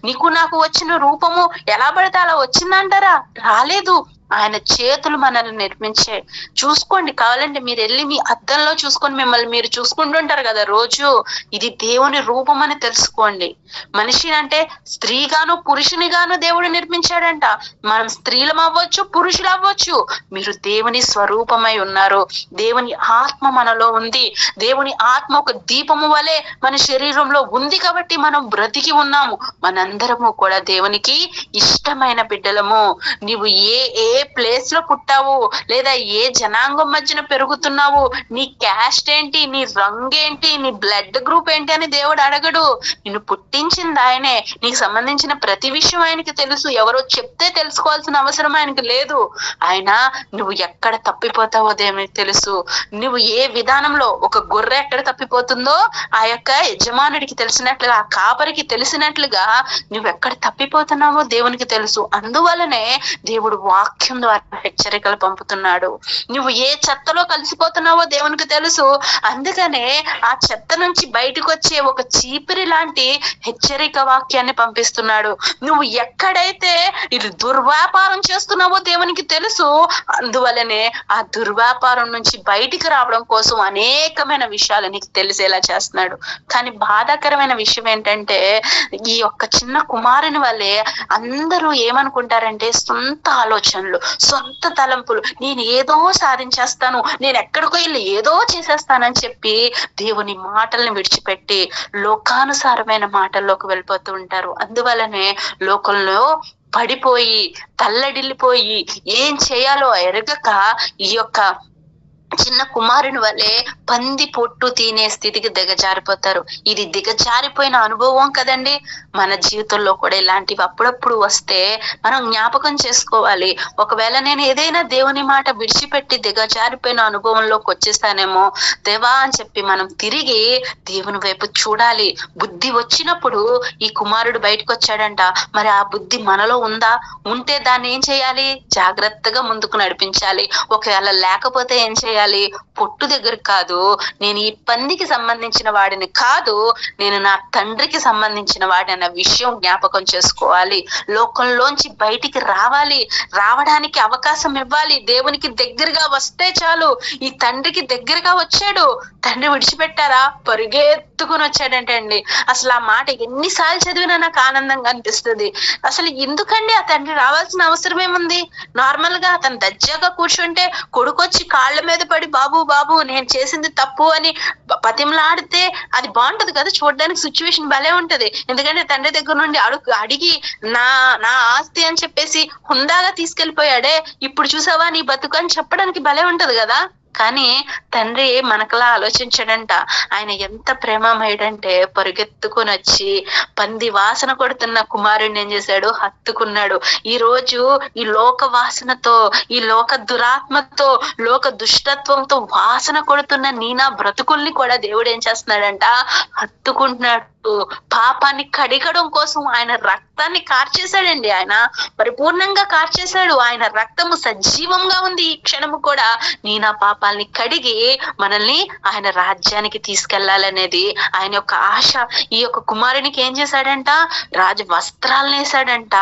నీకు నాకు వచ్చిన రూపము ఎలా పడితే అలా వచ్చిందంటారా? రాలేదు. ఆయన చేతులు మనల్ని నిర్మించే. చూసుకోండి, కావాలంటే మీరు వెళ్ళి మీ అద్దంలో చూసుకొని మిమ్మల్ని మీరు చూసుకుంటుంటారు కదా రోజు. ఇది దేవుని రూపం అని తెలుసుకోండి. మనిషి అంటే స్త్రీగాను పురుషునిగాను దేవుడు నిర్మించాడంట. మనం స్త్రీలం అవ్వచ్చు, పురుషులు అవ్వచ్చు. మీరు దేవుని స్వరూపమై ఉన్నారు. దేవుని ఆత్మ మనలో ఉంది. దేవుని ఆత్మ ఒక దీపము వలె మన శరీరంలో ఉంది కాబట్టి మనం బ్రతికి ఉన్నాము. మనందరము కూడా దేవునికి ఇష్టమైన బిడ్డలము. నీవు ఏ ఏ ప్లేస్ లో పుట్టావు, లేదా ఏ జనాంగం మధ్యన పెరుగుతున్నావు, నీ క్యాస్ట్ ఏంటి, నీ రంగు ఏంటి, నీ బ్లడ్ గ్రూప్ ఏంటి అని దేవుడు అడగడు. నిన్ను పుట్టించింది ఆయనే. నీకు సంబంధించిన ప్రతి విషయం ఆయనకి తెలుసు. ఎవరో చెప్తే తెలుసుకోవాల్సిన అవసరం ఆయనకి లేదు. ఆయన నువ్వు ఎక్కడ తప్పిపోతావో దేవునికి తెలుసు. నువ్వు ఏ విధానంలో, ఒక గొర్రె ఎక్కడ తప్పిపోతుందో ఆ యొక్క యజమానుడికి తెలిసినట్లుగా, ఆ కాపరికి తెలిసినట్లుగా నువ్వు ఎక్కడ తప్పిపోతున్నావో దేవునికి తెలుసు. అందువలనే దేవుడు వాక్యం ద్వారా హెచ్చరికలు పంపుతున్నాడు. నువ్వు ఏ చెత్తలో కలిసిపోతున్నావో దేవునికి తెలుసు. అందుకనే ఆ చెత్త నుంచి బయటకు వచ్చే ఒక చీపిరి లాంటి హెచ్చరిక వాక్యాన్ని పంపిస్తున్నాడు. నువ్వు ఎక్కడైతే ఇది దుర్వ్యాపారం చేస్తున్నావో దేవునికి తెలుసు. అందువలనే ఆ దుర్వ్యాపారం నుంచి బయటికి రావడం కోసం అనేకమైన విషయాలు నీకు తెలిసేలా చేస్తున్నాడు. కానీ బాధాకరమైన విషయం ఏంటంటే, ఈ యొక్క చిన్న కుమారుని వల్లే అందరూ ఏమనుకుంటారంటే, సొంత ఆలోచనలు, సొంత తలంపులు, నేను ఏదో సాధించేస్తాను, నేను ఎక్కడికో వెళ్ళి ఏదో చేసేస్తానని చెప్పి దేవుని మాటల్ని విడిచిపెట్టి లోకానుసారమైన మాటల్లోకి వెళ్ళిపోతూ ఉంటారు. అందువలనే లోకంలో పడిపోయి తల్లడిల్లిపోయి ఏం చేయాలో ఎరగక ఈ యొక్క చిన్న కుమారుని వల్లే పంది పొట్టు తినే స్థితికి దిగజారిపోతారు. ఇది దిగజారిపోయిన అనుభవం కదండి. మన జీవితంలో కూడా ఇలాంటివి అప్పుడప్పుడు వస్తే మనం జ్ఞాపకం చేసుకోవాలి. ఒకవేళ నేను ఏదైనా దేవుని మాట విడిచిపెట్టి దిగజారిపోయిన అనుభవంలోకి వచ్చేస్తానేమో దేవా అని చెప్పి మనం తిరిగి దేవుని వైపు చూడాలి. బుద్ధి వచ్చినప్పుడు ఈ కుమారుడు బయటకు వచ్చాడంట. మరి ఆ బుద్ధి మనలో ఉందా? ఉంటే దాన్ని ఏం చేయాలి? జాగ్రత్తగా ముందుకు నడిపించాలి. ఒకవేళ లేకపోతే ఏం చేయాలి? పొట్టు దగ్గర కాదు, నేను ఈ పందికి సంబంధించిన వాడిని కాదు, నేను నా తండ్రికి సంబంధించిన వాడి అన్న విషయం జ్ఞాపకం చేసుకోవాలి. లోకంలోంచి బయటికి రావాలి. రావడానికి అవకాశం ఇవ్వాలి. దేవునికి దగ్గరగా వస్తే చాలు. ఈ తండ్రికి దగ్గరగా వచ్చాడు. తండ్రి విడిచిపెట్టారా? పరిగెత్తుకుని వచ్చాడంటే అండి, అసలు ఆ మాట ఎన్నిసార్లు చదివినా నాకు ఆనందంగా అనిపిస్తుంది. అసలు ఎందుకండి ఆ తండ్రి రావాల్సిన అవసరం ఏముంది? నార్మల్ గా అతను దజ్జాగా కూర్చుంటే కొడుకొచ్చి కాళ్ళ మీద పడి బాబు బాబు నేను చేసింది తప్పు అని పతిమలాడితే అది బాగుంటది కదా, చూడడానికి సిచ్యువేషన్ భలే ఉంటది. ఎందుకంటే తండ్రి దగ్గర నుండి అడిగి నా నా ఆస్తి అని చెప్పేసి హుందాగా తీసుకెళ్లిపోయాడే, ఇప్పుడు చూసావా నీ బతుకు అని చెప్పడానికి భలే ఉంటది కదా. కానీ తండ్రి మనకలా ఆలోచించాడంట. ఆయన ఎంత ప్రేమమయుడంటే పరిగెత్తుకుని వచ్చి పంది వాసన కొడుతున్న కుమారుడిని ఏం చేశాడు? హత్తుకున్నాడు. ఈ రోజు ఈ లోక వాసనతో, ఈ లోక దురాత్మతో, లోక దుష్టత్వంతో వాసన కొడుతున్న నీనా బ్రతుకుల్ని కూడా దేవుడు ఏం చేస్తున్నాడంట? హత్తుకుంటున్నాడు. పాపాన్ని కడిగడం కోసం ఆయన రక్తాన్ని కార్చేశాడండి. ఆయన పరిపూర్ణంగా కార్చేశాడు. ఆయన రక్తము సజీవంగా ఉంది. ఈ క్షణము కూడా నీ నా పాపాలని కడిగి మనల్ని ఆయన రాజ్యానికి తీసుకెళ్లాలనేది ఆయన యొక్క ఆశ. ఈ యొక్క కుమారునికి ఏం చేశాడంట? రాజ వస్త్రాలను వేశాడంట,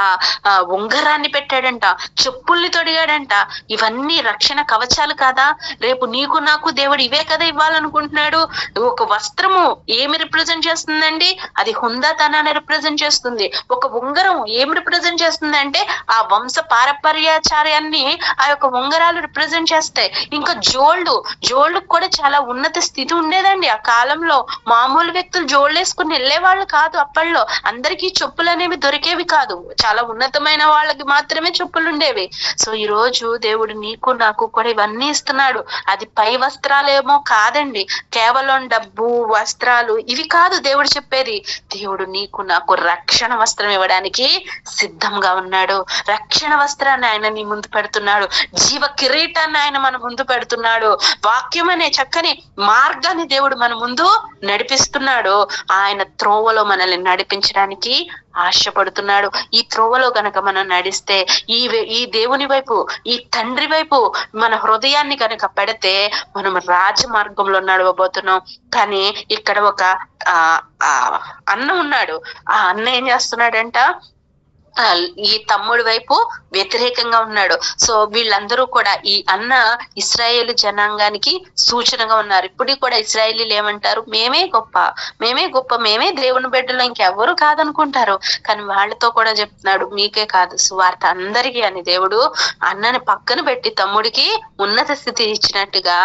ఉంగరాన్ని పెట్టాడంట, చెప్పుల్ని తొడిగాడంట. ఇవన్నీ రక్షణ కవచాలు కాదా? రేపు నీకు నాకు దేవుడు ఇవే కదా ఇవ్వాలనుకుంటున్నాడు. ఒక వస్త్రము ఏమి రిప్రజెంట్ చేస్తుందండి? అది హుందాతనాన్ని రిప్రజెంట్ చేస్తుంది. ఒక ఉంగరం ఏం రిప్రజెంట్ చేస్తుంది అంటే ఆ వంశ పారపర్యాచార్యాన్ని ఆ యొక్క ఉంగరాలు రిప్రజెంట్ చేస్తాయి. ఇంకా జోళ్ళు కూడా చాలా ఉన్నత స్థితి ఉండేదండి ఆ కాలంలో. మామూలు వ్యక్తులు జోళ్ళు వేసుకుని వెళ్ళేవాళ్ళు కాదు. అప్పట్లో అందరికీ చెప్పులు అనేవి దొరికేవి కాదు. చాలా ఉన్నతమైన వాళ్ళకి మాత్రమే చెప్పులు ఉండేవి. సో ఈ రోజు దేవుడు నీకు నాకు కూడా ఇవన్నీ ఇస్తున్నాడు. అది పై వస్త్రాలేమో కాదండి, కేవలం డబ్బు వస్త్రాలు ఇవి కాదు దేవుడు చెప్పేది. దేవుడు నీకు నాకు రక్షణ వస్త్రం ఇవ్వడానికి సిద్ధంగా ఉన్నాడు. రక్షణ వస్త్రాన్ని ఆయన నీ ముందు పెడుతున్నాడు. జీవ కిరీటాన్ని ఆయన మన ముందు పెడుతున్నాడు. వాక్యం అనే చక్కని మార్గాన్ని దేవుడు మన ముందు నడిపిస్తున్నాడు. ఆయన త్రోవలో మనల్ని నడిపించడానికి ఆశపడుతున్నాడు. ఈ త్రోవలో గనక మనం నడిస్తే, ఈ దేవుని వైపు, ఈ తండ్రి వైపు మన హృదయాన్ని కనుక పెడితే మనం రాజమార్గంలో నడవబోతున్నాం. కానీ ఇక్కడ ఒక అన్న ఉన్నాడు. ఆ అన్న ఏం చేస్తున్నాడంట? ఈ తమ్ముడి వైపు వ్యతిరేకంగా ఉన్నాడు. సో వీళ్ళందరూ కూడా ఈ అన్న ఇశ్రాయేలు జనాంగానికి సూచనగా ఉన్నారు. ఇప్పుడు కూడా ఇశ్రాయేలీలు ఏమంటారు, మేమే గొప్ప, మేమే గొప్ప, మేమే దేవుని బిడ్డలు, ఇంకెవ్వరు కాదనుకుంటారు. కానీ వాళ్ళతో కూడా చెప్తున్నాడు, మీకే కాదు సువార్త అందరికీ అని. దేవుడు అన్నని పక్కన పెట్టి తమ్ముడికి ఉన్నత స్థితి ఇచ్చినట్టుగా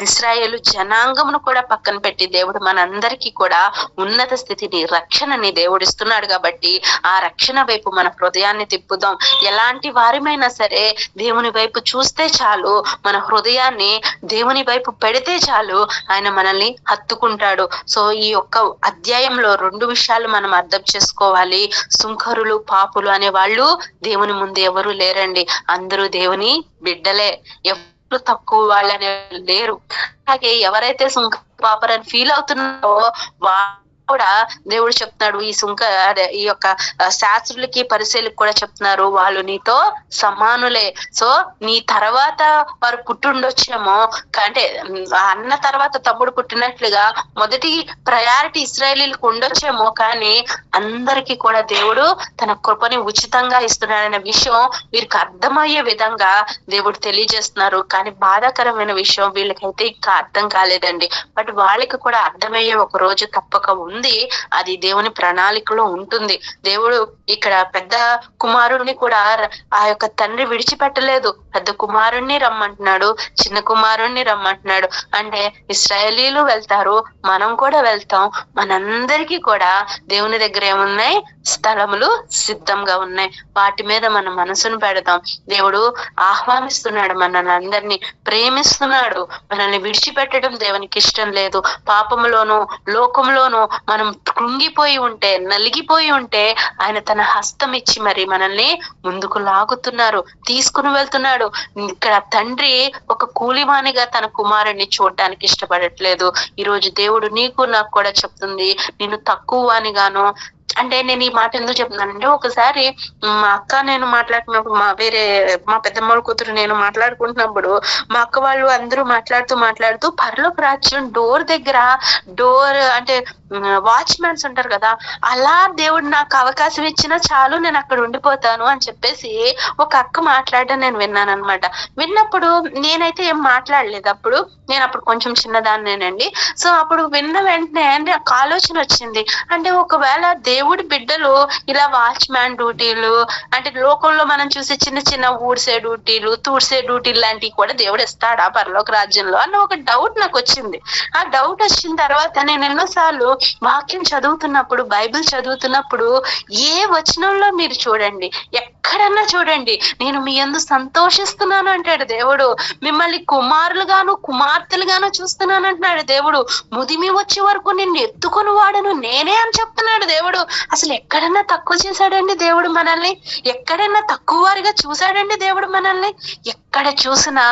ఇశ్రాయేలు జనాంగమును కూడా పక్కన పెట్టి దేవుడు మనందరికీ కూడా ఉన్నత స్థితిని, రక్షణని దేవుడు ఇస్తున్నాడు. కాబట్టి ఆ రక్షణ వైపు మన హృదయాన్ని తిప్పుదాం. ఎలాంటి వారిమైనా సరే దేవుని వైపు చూస్తే చాలు, మన హృదయాన్ని దేవుని వైపు పెడితే చాలు, ఆయన మనల్ని హత్తుకుంటాడు. సో ఈ యొక్క అధ్యాయంలో 2 విషయాలు మనం అర్థం చేసుకోవాలి. సుంకరులు, పాపులు అనే వాళ్ళు దేవుని ముందు ఎవరు లేరండి, అందరూ దేవుని బిడ్డలే, ఎవరు తక్కువ వాళ్ళనే లేరు. అలాగే ఎవరైతే సుంక పాపరని ఫీల్ అవుతున్నారో కూడా దేవుడు చెప్తున్నాడు, ఈ ఈ యొక్క శాస్త్రులకి పరిశీలకు కూడా చెప్తున్నారు, వాళ్ళు నీతో సమానులే. సో నీ తర్వాత వారు పుట్టుండొచ్చేమో, అంటే అన్న తర్వాత తమ్ముడు పుట్టినట్లుగా మొదటి ప్రయారిటీ ఇశ్రాయేలీలకు ఉండొచ్చేమో, కానీ అందరికీ కూడా దేవుడు తన కృపని ఉచితంగా ఇస్తున్నాడనే విషయం వీరికి అర్థమయ్యే విధంగా దేవుడు తెలియజేస్తున్నారు. కానీ బాధాకరమైన విషయం వీళ్ళకైతే ఇంకా అర్థం కాలేదండి. బట్ వాళ్ళకి కూడా అర్థమయ్యే ఒక రోజు తప్పక ఉంది. అది దేవుని ప్రణాళికలో ఉంటుంది. దేవుడు ఇక్కడ పెద్ద కుమారుణ్ణి కూడా ఆ యొక్క తండ్రి విడిచిపెట్టలేదు. పెద్ద కుమారుణ్ణి రమ్మంటున్నాడు, చిన్న కుమారుణ్ణి రమ్మంటున్నాడు. అంటే ఇశ్రాయేలీలు వెళ్తారు, మనం కూడా వెళ్తాం. మనందరికీ కూడా దేవుని దగ్గర ఏమున్నాయి, స్థలములు సిద్ధంగా ఉన్నాయి. వాటి మీద మన మనసును పెడదాం. దేవుడు ఆహ్వానిస్తున్నాడు, మనల్ని అందరినీ ప్రేమిస్తున్నాడు. మనల్ని విడిచిపెట్టడం దేవునికి ఇష్టం లేదు. పాపములోను లోకంలోను మనం కృంగిపోయి ఉంటే, నలిగిపోయి ఉంటే ఆయన తన హస్తం ఇచ్చి మరి మనల్ని ముందుకు లాగుతున్నారు, తీసుకుని వెళ్తున్నాడు. ఇక్కడ తండ్రి ఒక కూలివానిగా తన కుమారుడిని చూడడానికి ఇష్టపడట్లేదు. ఈరోజు దేవుడు నీకు నాకు కూడా చెప్తుంది, నేను తక్కువ వానిగాను. అంటే నేను ఈ మాట ఎందుకు చెప్తున్నానంటే, ఒకసారి మా అక్క నేను మాట్లాడుతున్నప్పుడు, మా పెద్దమ్మల కూతురు నేను మాట్లాడుకుంటున్నప్పుడు, మా అక్క వాళ్ళు అందరూ మాట్లాడుతూ పరలోక రాజ్యం డోర్ దగ్గర అంటే వాచ్మెన్స్ ఉంటారు కదా, అలా దేవుడు నాకు అవకాశం ఇచ్చినా చాలు, నేను అక్కడ ఉండిపోతాను అని చెప్పేసి ఒక అక్క మాట్లాడడం నేను విన్నాను అనమాట. విన్నప్పుడు నేనైతే ఏం మాట్లాడలేదు. నేను అప్పుడు కొంచెం చిన్నదాన్నేనండి. సో అప్పుడు విన్న వెంటనే నాకు ఆలోచన వచ్చింది, అంటే ఒకవేళ దేవుడి బిడ్డలు ఇలా వాచ్మ్యాన్ డ్యూటీలు, అంటే లోకంలో మనం చూసే చిన్న చిన్న ఊడ్సే డ్యూటీలు, తూడ్సే డ్యూటీలు లాంటివి కూడా దేవుడు ఇస్తాడా పరలోక రాజ్యంలో అన్న ఒక డౌట్ నాకు వచ్చింది. ఆ డౌట్ వచ్చిన తర్వాత నేను ఎన్నోసార్లు వాక్యం చదువుతున్నప్పుడు, బైబిల్ చదువుతున్నప్పుడు, ఏ వచనంలో మీరు చూడండి, ఎక్కడన్నా చూడండి, నేను మీ యందు సంతోషిస్తున్నాను అంటాడు దేవుడు. మిమ్మల్ని కుమారులుగాను కుమార్తెలుగాను చూస్తున్నాను అంటున్నాడు దేవుడు. ముదిమి వచ్చే వరకు నిన్ను ఎత్తుకొని వాడను నేనే అని చెప్తున్నాడు దేవుడు. అసలు ఎక్కడన్నా తక్కువ చేశాడండి దేవుడు మనల్ని? ఎక్కడన్నా తక్కువ వారిగా చూశాడండి దేవుడు మనల్ని? ఎక్కడ చూసినా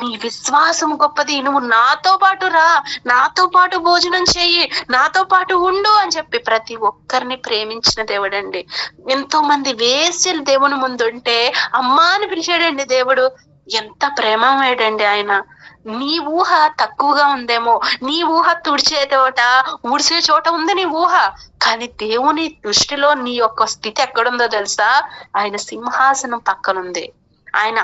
నీ విశ్వాసం గొప్పది, నువ్వు నాతో పాటు రా, నాతో పాటు భోజనం చెయ్యి, నాతో పాటు ఉండు అని చెప్పి ప్రతి ఒక్కరిని ప్రేమించిన దేవుడండి. ఎంతో మంది వేశ్యలు దేవుని ముందు ఉంటే అమ్మా అని పిలిచాడండి దేవుడు. ఎంత ప్రేమమేడండి ఆయన. నీ ఊహ తక్కువగా ఉందేమో, నీ ఊహ ఊడ్చే చోట ఉంది నీ ఊహ, కానీ దేవుని దృష్టిలో నీ యొక్క స్థితి ఎక్కడుందో తెలుసా? ఆయన సింహాసనం పక్కనుంది. ఆయన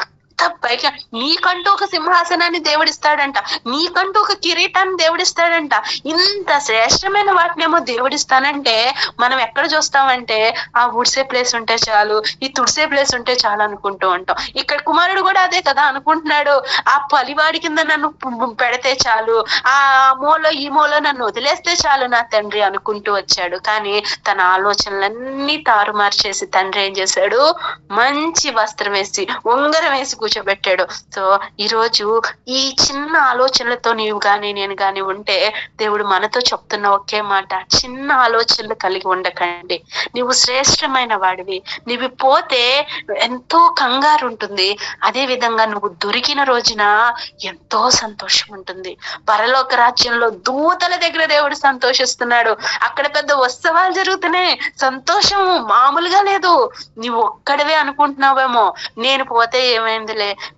పైగా నీకంటూ ఒక సింహాసనాన్ని దేవుడిస్తాడంట, నీకంటూ ఒక కిరీటాన్ని దేవుడిస్తాడంట. ఇంత శ్రేష్టమైన వాటినేమో దేవుడిస్తానంటే మనం ఎక్కడ చూస్తామంటే, ఆ ఊడ్సే ప్లేస్ ఉంటే చాలు, ఈ తుడిసే ప్లేస్ ఉంటే చాలు అనుకుంటూ ఉంటాం. ఇక్కడ కుమారుడు కూడా అదే కదా అనుకుంటున్నాడు. ఆ పలివాడి కింద నన్ను పెడితే చాలు, ఆ మూల ఈ మూల నన్ను వదిలేస్తే చాలు నా తండ్రి అనుకుంటూ వచ్చాడు. కానీ తన ఆలోచనలన్నీ తారుమారు చేసి తండ్రి ఏం చేశాడు? మంచి వస్త్రం వేసి, ఉంగరం వేసి కూర్చోబెట్టాడు. సో ఈరోజు ఈ చిన్న ఆలోచనలతో నీవు గాని నేను గాని ఉంటే దేవుడు మనతో చెప్తున్న ఒకే మాట, చిన్న ఆలోచనలు కలిగి ఉండకండి. నీవు శ్రేష్టమైన వాడివి. నీవు పోతే ఎంతో కంగారు ఉంటుంది, అదే విధంగా నువ్వు దొరికిన రోజున ఎంతో సంతోషం ఉంటుంది. పరలోక రాజ్యంలో దూతల దగ్గర దేవుడు సంతోషిస్తున్నాడు. అక్కడ పెద్ద ఉత్సవాలు జరుగుతున్నాయి, సంతోషం మామూలుగా లేదు. నువ్వు ఒక్కడివే అనుకుంటున్నావేమో, నేను పోతే ఏమైందిలే,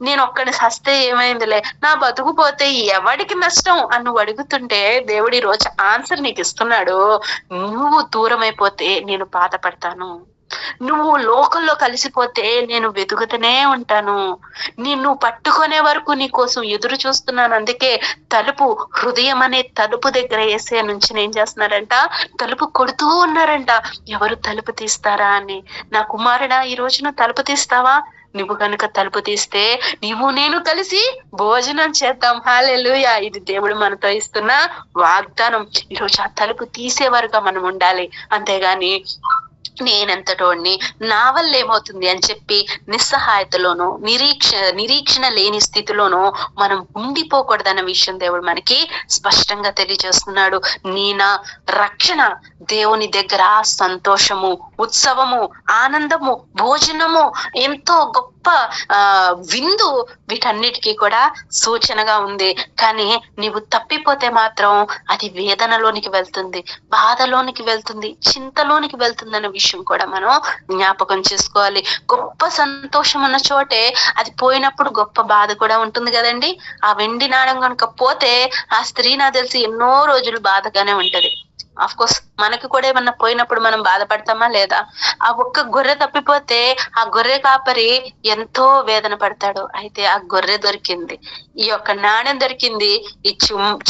నేను ఒక్కడిని సస్తే ఏమైందిలే, నా బతుకు పోతే ఎవడికి నష్టం అని నువ్వు అడుగుతుంటే దేవుడు ఈ రోజు ఆన్సర్ నీకు ఇస్తున్నాడు. నువ్వు దూరం అయిపోతే నేను బాధపడతాను, నువ్వు లోకంలో కలిసిపోతే నేను వెతుకుతూనే ఉంటాను. నిన్ను పట్టుకునే వరకు నీ కోసం ఎదురు చూస్తున్నాను. అందుకే తలుపు, హృదయం అనే తలుపు దగ్గర యేసయ్య నుంచి ఏం చేస్తున్నారంట, తలుపు కొడుతూ ఉన్నారంట. ఎవరు తలుపు తీస్తారా అని. నా కుమారుడా, ఈ రోజున తలుపు తీస్తావా? నువ్వు కనుక తలుపు తీస్తే నీవు నేను కలిసి భోజనం చేద్దాం. హల్లెలూయా. ఇది దేవుడు మనతో ఇస్తున్న వాగ్దానం. ఈరోజు ఆ తలుపు తీసేవారుగా మనం ఉండాలి. అంతేగాని నేనెంతటోడిని, నా వల్ల ఏమవుతుంది అని చెప్పి నిస్సహాయతలోనూ నిరీక్షణ లేని స్థితిలోనూ మనం ఉండిపోకూడదన్న విషయం దేవుడు మనకి స్పష్టంగా తెలియజేస్తున్నాడు. నా రక్షణ దేవుని దగ్గర సంతోషము, ఉత్సవము, ఆనందము, భోజనము, ఎంతో గొప్ప విందు, వీటన్నిటికీ కూడా సూచనగా ఉంది. కానీ నీవు తప్పిపోతే మాత్రం అది వేదనలోనికి వెళ్తుంది, బాధలోనికి వెళ్తుంది, చింతలోనికి వెళ్తుంది అన్న విషయం కూడా మనం జ్ఞాపకం చేసుకోవాలి. గొప్ప సంతోషం ఉన్న చోటే అది పోయినప్పుడు గొప్ప బాధ కూడా ఉంటుంది కదండి. ఆ వెండి నాణం కనుక పోతే ఆ స్త్రీ నాకు తెలిసి ఎన్నో రోజులు బాధగానే ఉంటది. ఆఫ్ కోర్స్ మనకి కూడా ఏమన్నా పోయినప్పుడు మనం బాధపడతామా లేదా? ఆ ఒక్క గొర్రె తప్పిపోతే ఆ గొర్రె కాపరి ఎంతో వేదన పడతాడు. అయితే ఆ గొర్రె దొరికింది, ఈ యొక్క నాణ్యం దొరికింది, ఈ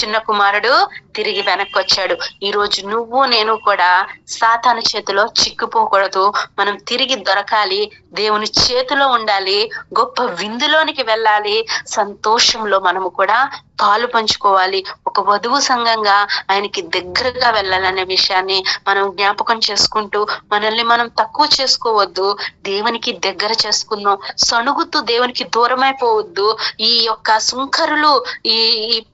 చిన్న కుమారుడు తిరిగి వెనక్కి వచ్చాడు. ఈ రోజు నువ్వు నేను కూడా సాతాను చేతిలో చిక్కుపోకూడదు. మనం తిరిగి దొరకాలి, దేవుని చేతిలో ఉండాలి, గొప్ప విందులోనికి వెళ్ళాలి, సంతోషంలో మనము కూడా పాలు పంచుకోవాలి. ఒక వధువు సంఘంగా ఆయనకి దగ్గరగా వెళ్ళాలనే విషయాన్ని మనం జ్ఞాపకం చేసుకుంటూ మనల్ని మనం తక్కువ చేసుకోవద్దు, దేవునికి దగ్గర చేసుకుందాం. సణుగుతూ దేవునికి దూరమైపోవద్దు. ఈ యొక్క సుంకరులు, ఈ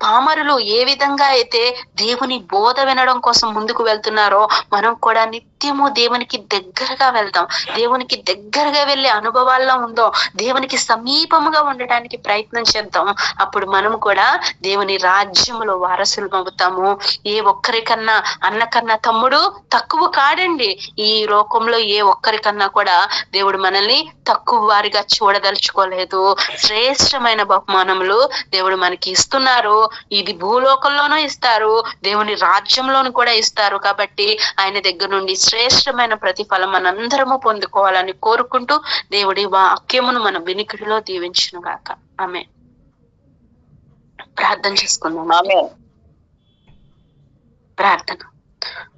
పామరులు ఏ విధంగా అయితే దేవుని బోధ వినడం కోసం ముందుకు వెళ్తున్నారో మనం కూడా నిత్యము దేవునికి దగ్గరగా వెళ్దాం. దేవునికి దగ్గరగా వెళ్ళే అనుభవాల్లో ఉందో దేవునికి సమీపముగా ఉండటానికి ప్రయత్నం చేద్దాం. అప్పుడు మనం కూడా దేవుని రాజ్యములో వారసులు అవుతాము. ఏ ఒక్కరికన్నా, అన్నకన్నా తమ్ముడు తక్కువ కాడండి. ఈ లోకంలో ఏ ఒక్కరికన్నా కూడా దేవుడు మనల్ని తక్కువ వారిగా చూడదలుచుకోలేదు. శ్రేష్టమైన బహుమానములు దేవుడు మనకి ఇస్తున్నారు. ఇది భూలోకంలోనూ ఇస్తారు, దేవుని రాజ్యంలోను కూడా ఇస్తారు. కాబట్టి ఆయన దగ్గర నుండి శ్రేష్టమైన ప్రతిఫలం మనందరము పొందుకోవాలని కోరుకుంటూ దేవుడి వాక్యమును మన వినికిడిలో దీవించును గాక. ఆమేన్. ప్రార్థన చేసుకుందాం.
ఆమేన్.
ప్రార్థన.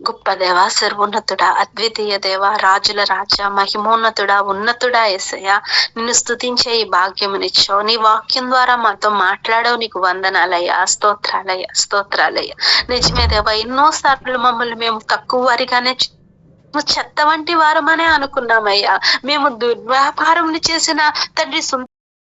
గొప్ప దేవ, సర్వోన్నతుడా, అద్వితీయ దేవ, రాజుల రాజా, మహిమోన్నతుడా, ఉన్నతుడా యేసయ్య, నిన్ను స్తుతించే ఈ భాగ్యమునిచ్చావు. నీ వాక్యం ద్వారా మాతో మాట్లాడావు. నీకు వందనాలయ్యా, స్తోత్రాలయ్యా, స్తోత్రాలయ్యా. నిజమే దేవ, ఎన్నో సార్లు మమ్మల్ని మేము తక్కువ వారిగానే చెత్త వంటి వారమనే అనుకున్నామయ్యా. మేము దుర్వ్యాపారం చేసిన తండ్రి